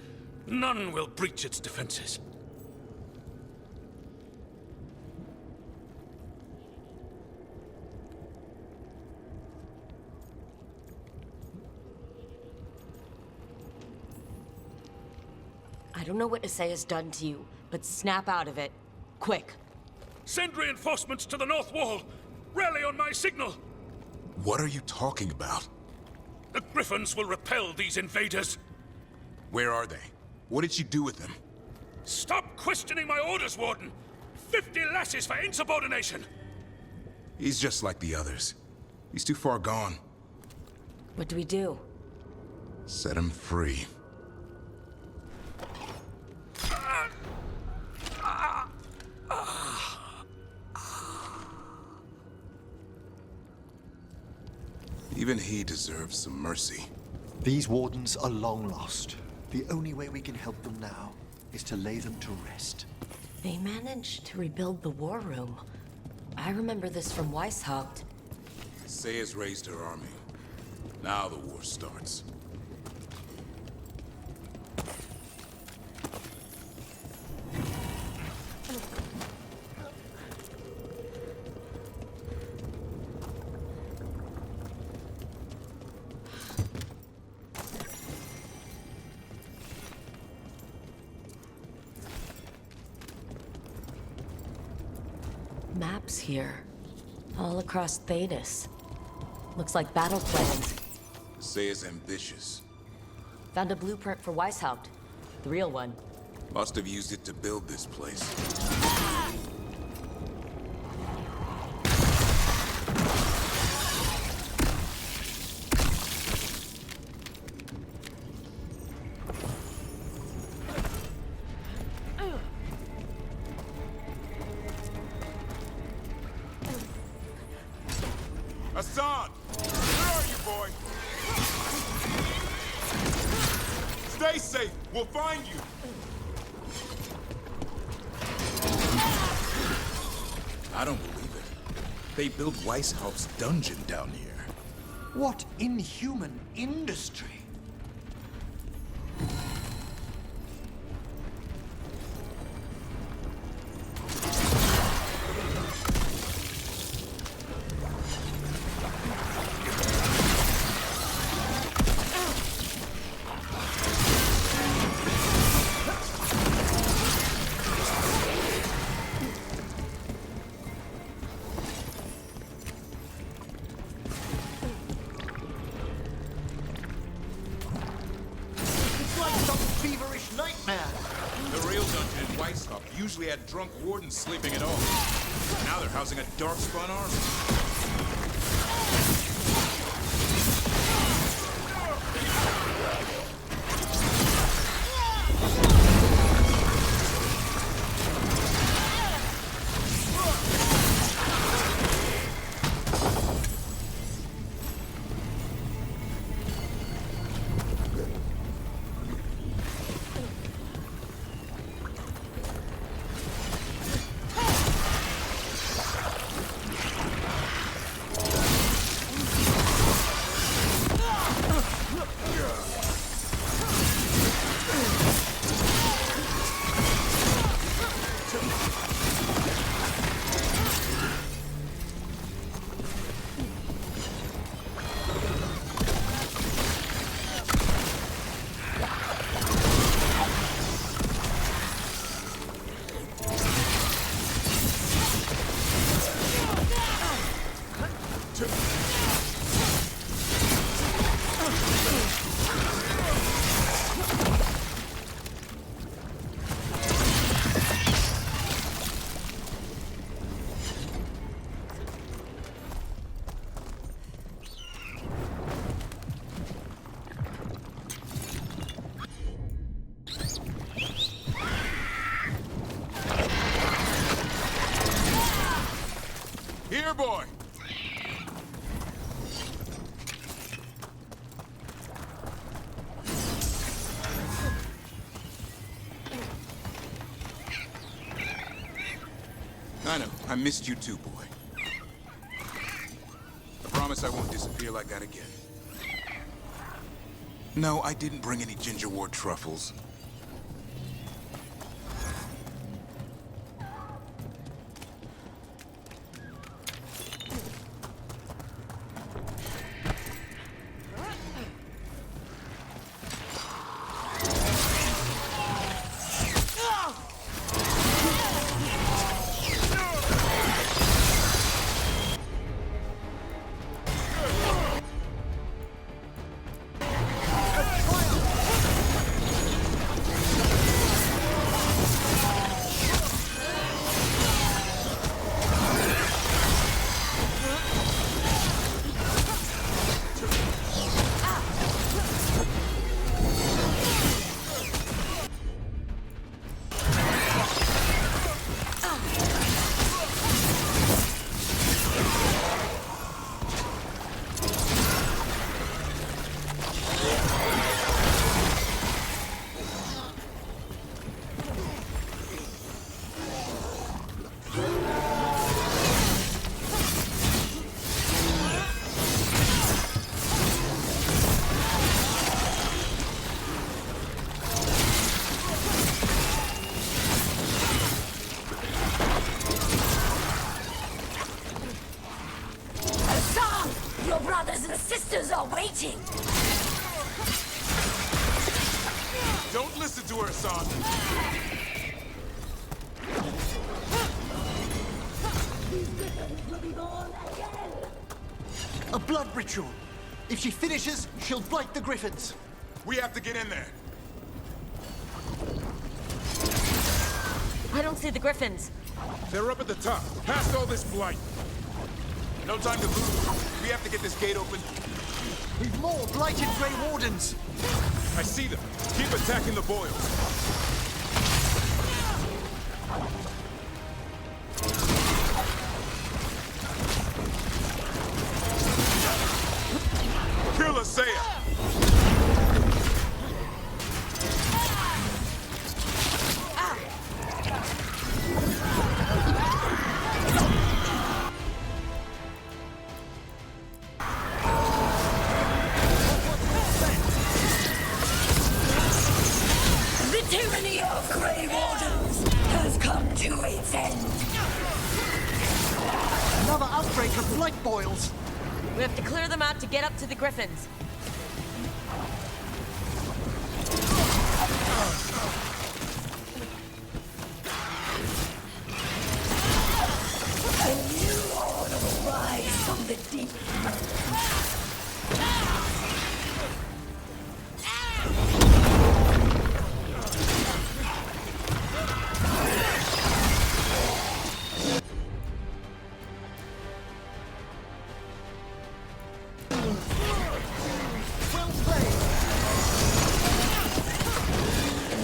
None will breach its defenses. I don't know what Isaiah's done to you, but snap out of it. Quick. Send reinforcements to the north wall. Rally on my signal. What are you talking about? The Griffons will repel these invaders. Where are they? What did you do with them? Stop questioning my orders, Warden! 50 lashes for insubordination! He's just like the others. He's too far gone. What do we do? Set him free. Even he deserves some mercy. These wardens are long lost. The only way we can help them now is to lay them to rest. They managed to rebuild the war room. I remember this from Weishaupt. Isaiah's raised her army. Now the war starts. Maps here. All across Thedas. Looks like battle plans. Isaiah's ambitious. Found a blueprint for Weishaupt. The real one. Must have used it to build this place. Hassan! Where are you, boy? Stay safe! We'll find you! I don't believe it. They built Weishaupt's dungeon down here. What inhuman industry! Usually had drunk wardens sleeping at home. Now they're housing a darkspawn army. Here, boy! I know. I missed you too, boy. I promise I won't disappear like that again. No, I didn't bring any ginger wort truffles. Sisters are waiting! Don't listen to her, son! A blood ritual! If she finishes, she'll blight the Griffons! We have to get in there! I don't see the Griffons. They're up at the top, past all this blight. No time to lose. We have to get this gate open. We've more blighted Grey Wardens! I see them. Keep attacking the boils. of Grey Wardens has come to its end. Another outbreak of blight boils. We have to clear them out to get up to the Griffons. A new order will rise from the deep.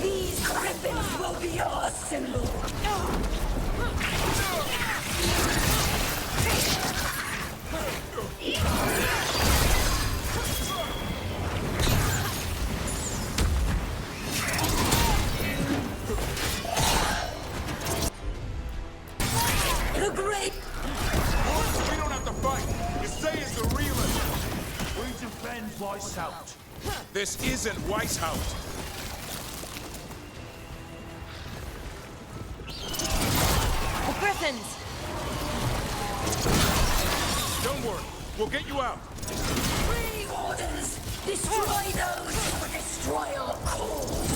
These Griffons will be our symbol. The great. We don't have to fight. You say it's the realist. We defend Weishaupt. This isn't Weishaupt. The Griffons! Don't worry. We'll get you out. Grey Wardens, destroy those who destroy our cause.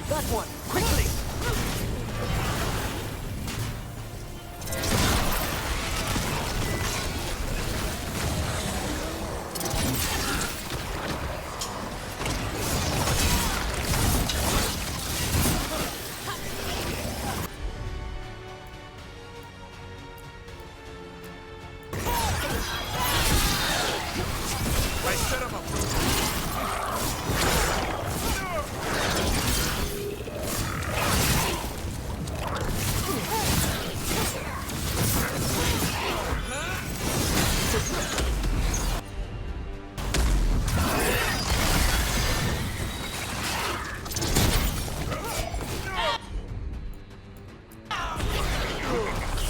That one, quickly! I set him up.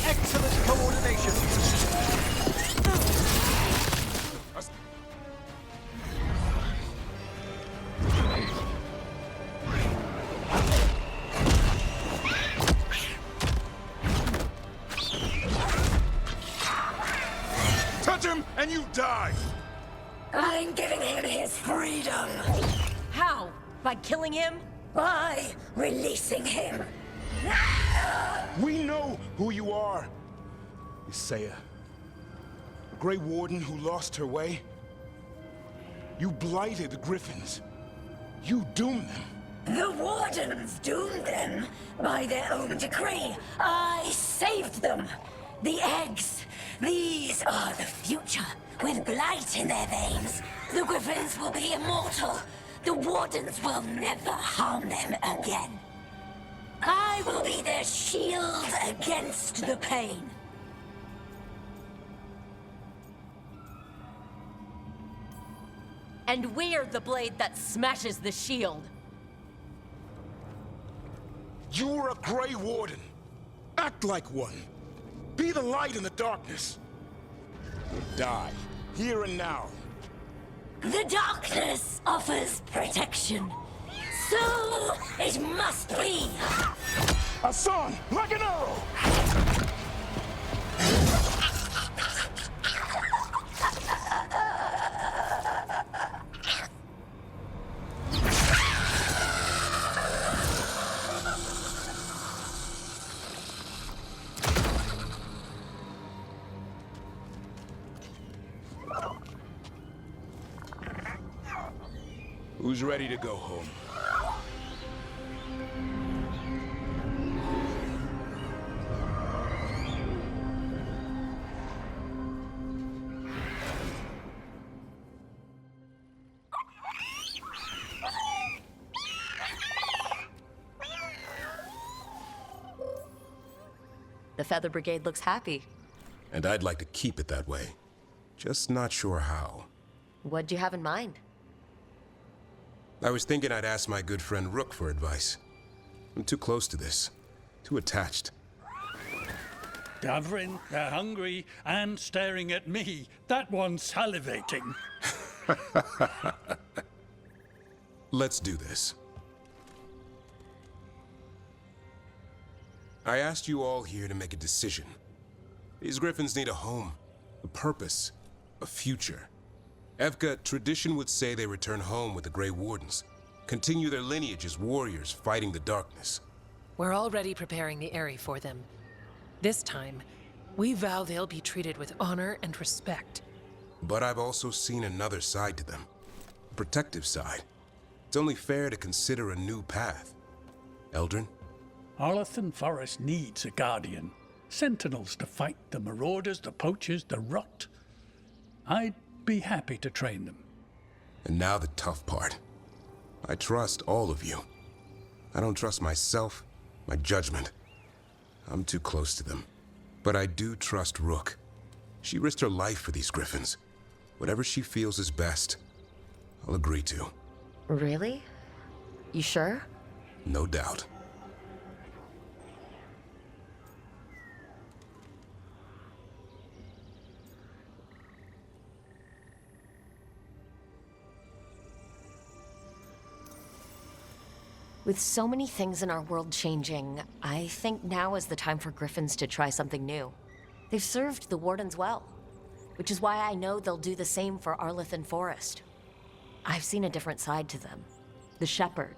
Excellent coordination. Touch him and you die. I'm giving him his freedom. How? By killing him? By releasing him. We know who you are. Isaiah. A Grey Warden who lost her way. You blighted the Griffons. You doomed them. The Wardens doomed them by their own decree. I saved them. The eggs. These are the future. With blight in their veins, the Griffons will be immortal. The Wardens will never harm them again. I will be their shield against the pain. And we're the blade that smashes the shield. You're a Grey Warden. Act like one. Be the light in the darkness. Or die, here and now. The darkness offers protection. So it must be. A song, like an arrow! Who's ready to go home? The Feather Brigade looks happy. And I'd like to keep it that way. Just not sure how. What'd you have in mind? I was thinking I'd ask my good friend Rook for advice. I'm too close to this. Too attached. Davrin, they're hungry and staring at me. That one's salivating. Let's do this. I asked you all here to make a decision. These Griffins need a home, a purpose, a future. Evka, tradition would say they return home with the Grey Wardens, continue their lineage as warriors fighting the darkness. We're already preparing the Eyrie for them. This time, we vow they'll be treated with honor and respect. But I've also seen another side to them. A protective side. It's only fair to consider a new path. Eldrin? Arlathan Forest needs a guardian. Sentinels to fight the marauders, the poachers, the rot. I'd be happy to train them. And now the tough part. I trust all of you. I don't trust myself, my judgment. I'm too close to them. But I do trust Rook. She risked her life for these Griffins. Whatever she feels is best, I'll agree to. Really? You sure? No doubt. With so many things in our world changing, I think now is the time for Griffins to try something new. They've served the Wardens well, which is why I know they'll do the same for Arlathan Forest. I've seen a different side to them. The Shepherd,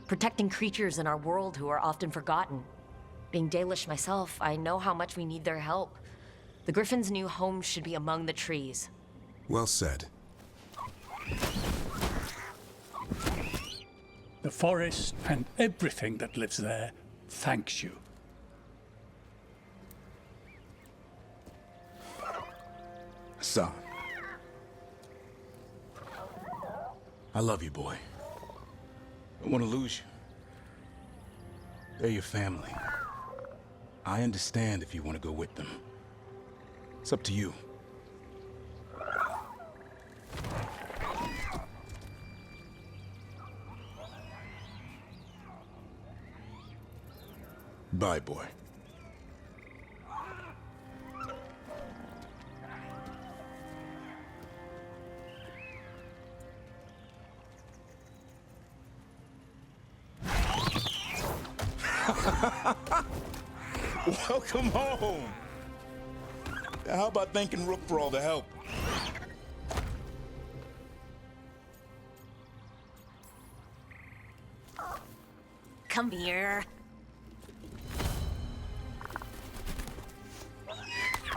protecting creatures in our world who are often forgotten. Being Dalish myself, I know how much we need their help. The Griffins' new home should be among the trees. Well said. The forest and everything that lives there thanks you. Son. I love you, boy. I don't want to lose you. They're your family. I understand if you want to go with them. It's up to you. Bye, boy. Welcome home. How about thanking Rook for all the help? Come here.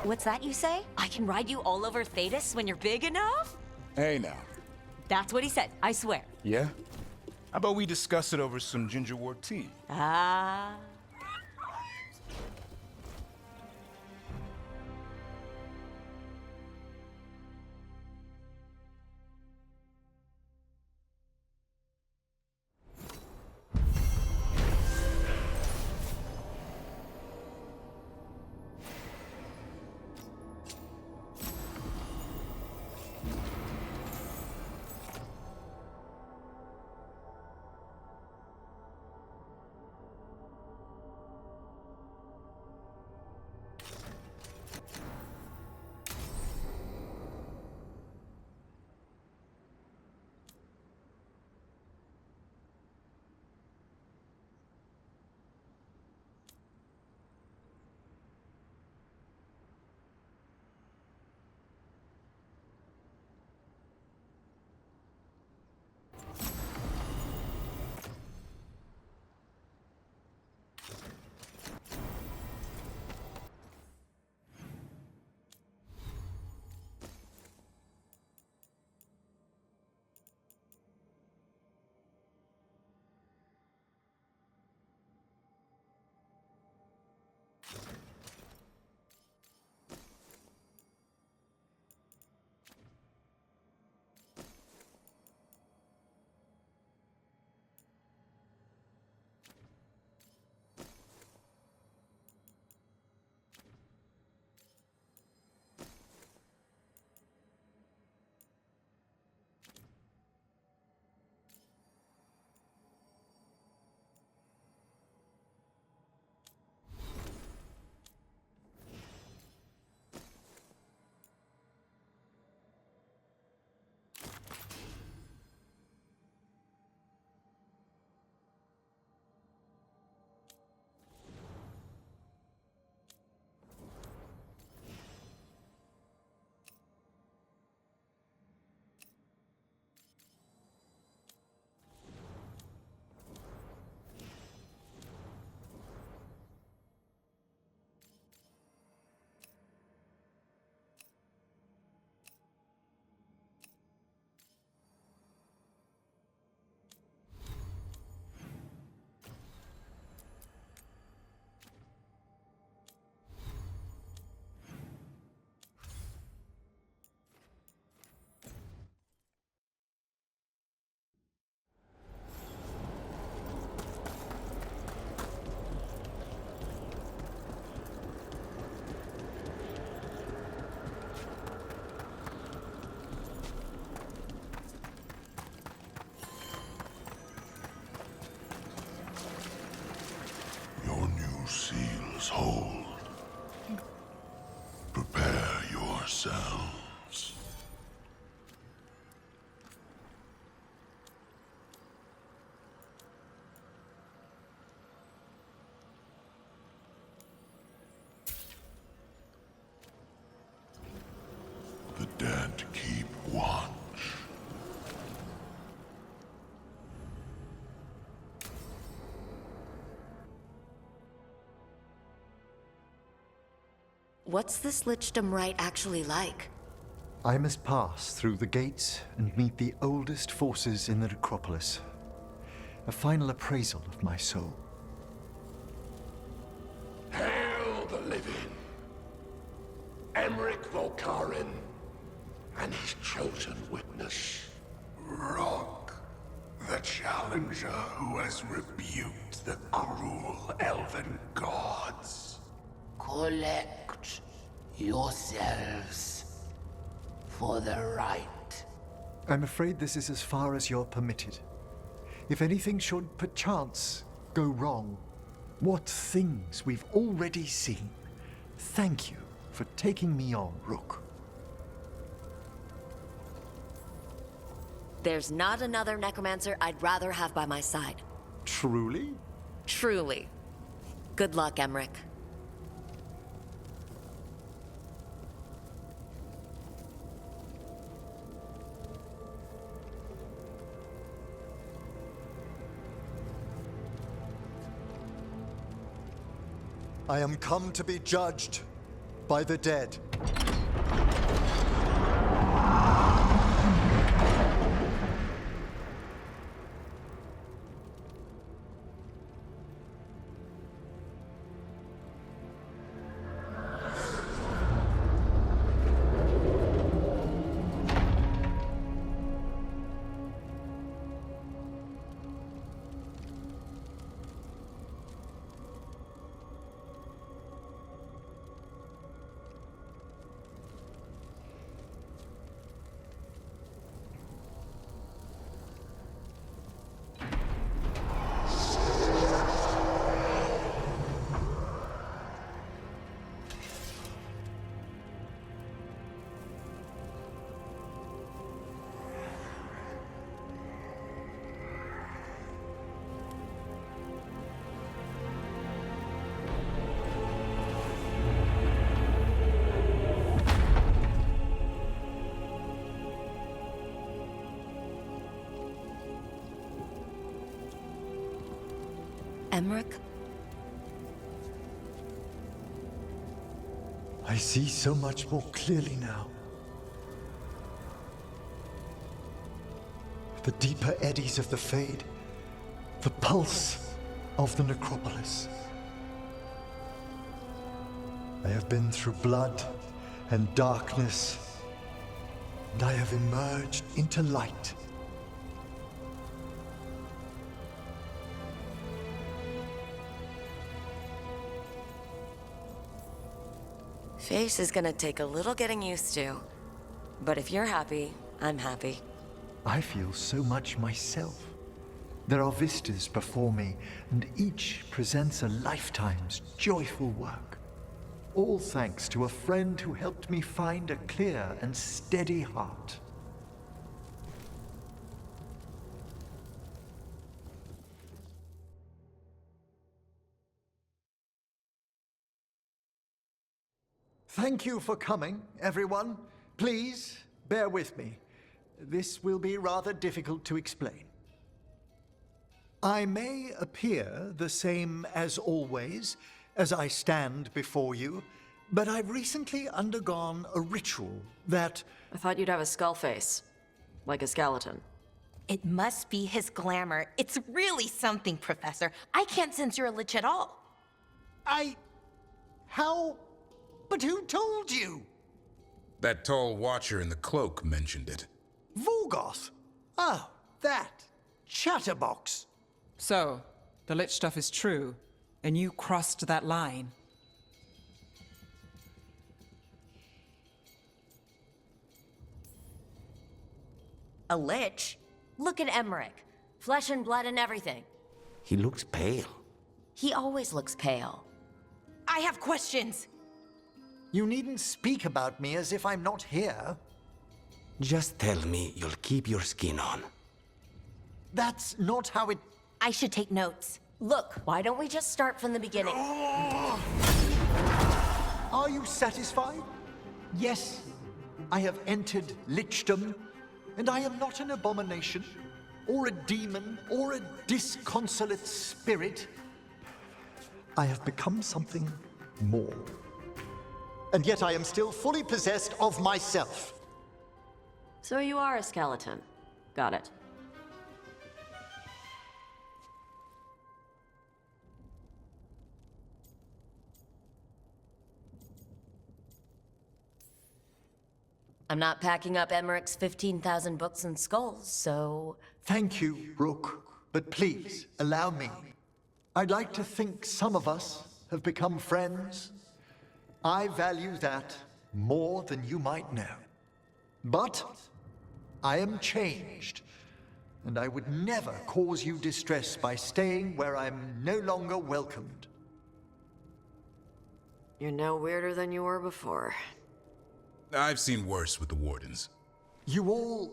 What's that you say? I can ride you all over Thetis when you're big enough? Hey now. That's what he said, I swear. Yeah? How about we discuss it over some gingerwort tea? Ah. what's this Lichdom rite actually like? I must pass through the gates and meet the oldest forces in the necropolis. A final appraisal of my soul. Hail the living! Emmerich Volkaren and his chosen witness, Rock, the challenger who has rebuked the cruel elven gods. Collect yourselves for the right. I'm afraid this is as far as you're permitted. If anything should perchance go wrong, what things we've already seen. Thank you for taking me on, Rook. There's not another necromancer I'd rather have by my side. Truly? Truly. Good luck, Emmerich. I am come to be judged by the dead. Emmerich? I see so much more clearly now. The deeper eddies of the Fade, the pulse of the necropolis. I have been through blood and darkness, and I have emerged into light. Face is gonna take a little getting used to. But if you're happy, I'm happy. I feel so much myself. There are vistas before me, and each presents a lifetime's joyful work. All thanks to a friend who helped me find a clear and steady heart. Thank you for coming, everyone. Please, bear with me. This will be rather difficult to explain. I may appear the same as always, as I stand before you, but I've recently undergone a ritual that... I thought you'd have a skull face, like a skeleton. It must be his glamour. It's really something, Professor. I can't sense you're a lich at all. How? But who told you? That tall watcher in the cloak mentioned it. Vorgoth? Oh, that. Chatterbox. So, the lich stuff is true, and you crossed that line. A lich? Look at Emmerich. Flesh and blood and everything. He looks pale. He always looks pale. I have questions. You needn't speak about me as if I'm not here. Just tell me you'll keep your skin on. That's not how it... I should take notes. Look, why don't we just start from the beginning? Are you satisfied? Yes, I have entered lichdom, and I am not an abomination, or a demon, or a disconsolate spirit. I have become something more. And yet I am still fully possessed of myself. So you are a skeleton. Got it. I'm not packing up Emmerich's 15,000 books and skulls, so... Thank you, Rook. But please, allow me. I'd like to think some of us have become friends. I value that more than you might know. But I am changed, and I would never cause you distress by staying where I'm no longer welcomed. You're no weirder than you were before. I've seen worse with the Wardens. You all...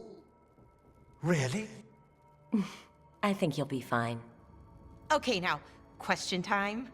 really? I think you'll be fine. Okay, now, question time.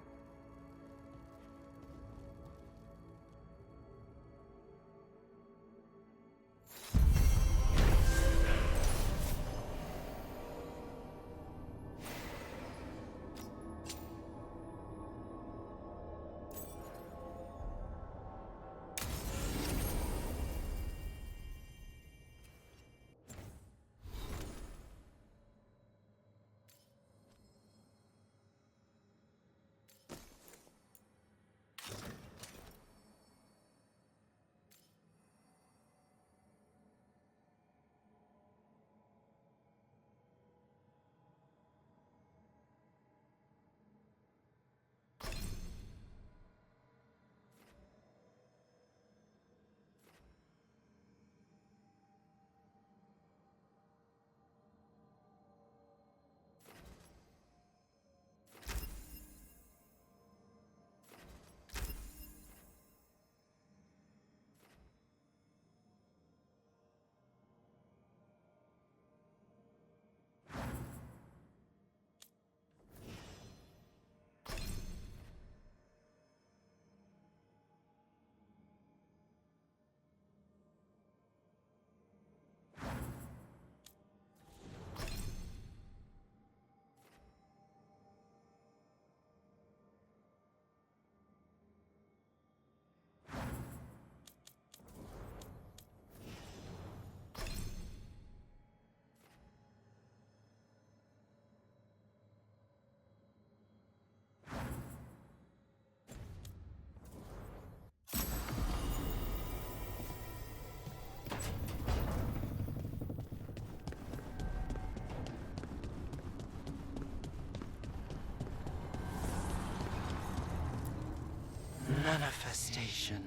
Manifestation.